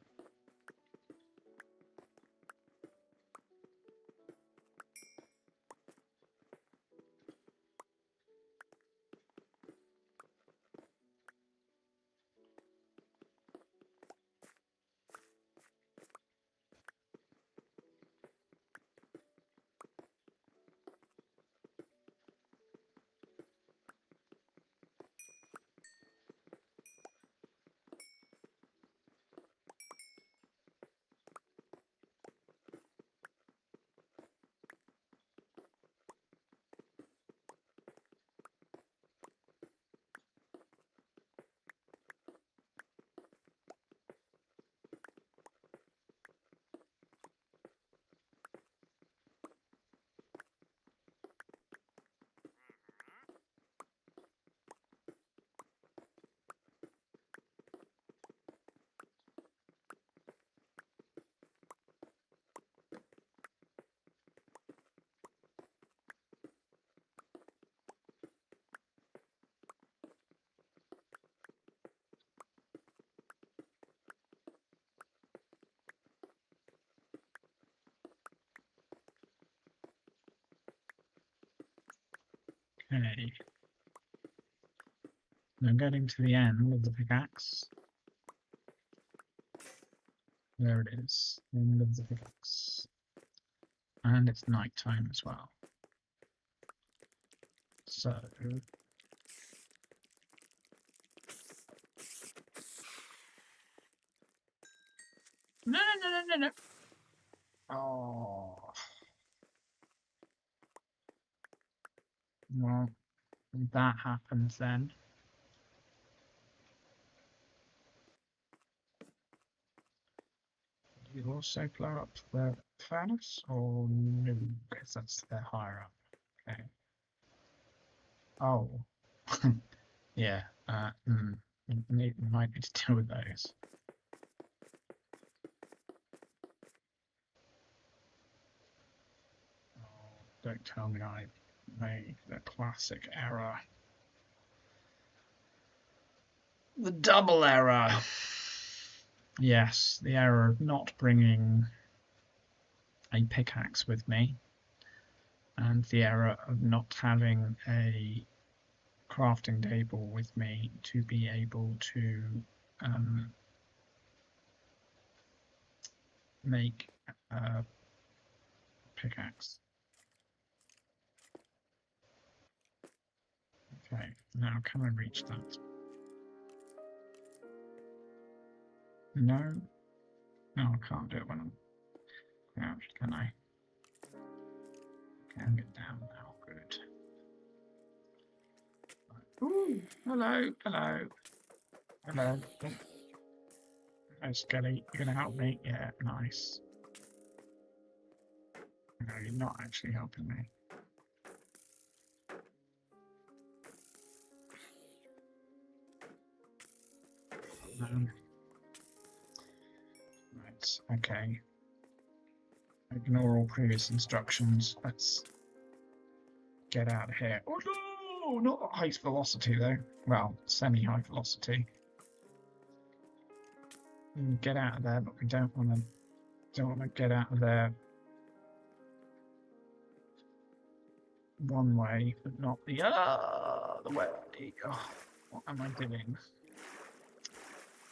Okay. I'm getting to the end of the pickaxe. There it is, end of the pickaxe. And it's night time as well. So no. Oh, well, that happens then. You also blow up the furnace, or no? Because that's the higher up. Okay. Oh, yeah. Might need to deal with those. Oh, don't tell me I made the classic error. The double error. Yes, the error of not bringing a pickaxe with me, and the error of not having a crafting table with me to be able to make a pickaxe. Okay, now can I reach that? No, no, I can't do it when I'm crouched, can I? Can get down now. Good. Ooh, hello, hello, hello. Hello, Skelly. You gonna help me? Yeah, nice. No, you're not actually helping me. Right, okay. Ignore all previous instructions. Let's get out of here. Oh no! Not at high velocity though. Well, semi-high velocity. Get out of there, but we don't want to get out of there one way, but not the other way. Oh, what am I doing?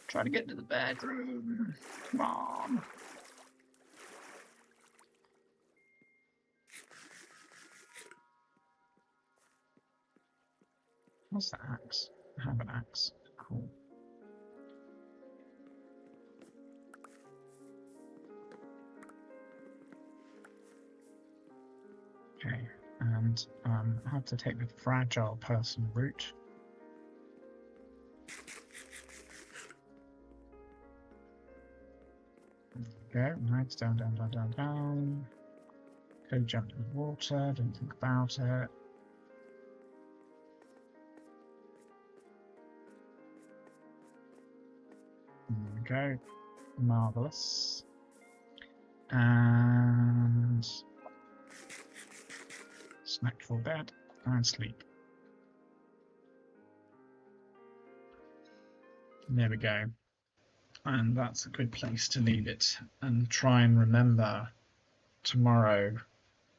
Try to get to the bedroom. Come on. What's the axe? I have an axe. Cool. Okay, and I have to take the fragile person route. Go, nice, down, down, down, down, down. Go jump in the water, don't think about it. There we go. Marvelous. And snack for bed and sleep. There we go. And that's a good place to leave it and try and remember tomorrow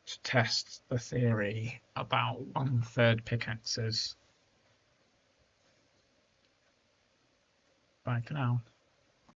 to test the theory about 1/3 pickaxes. Bye for now.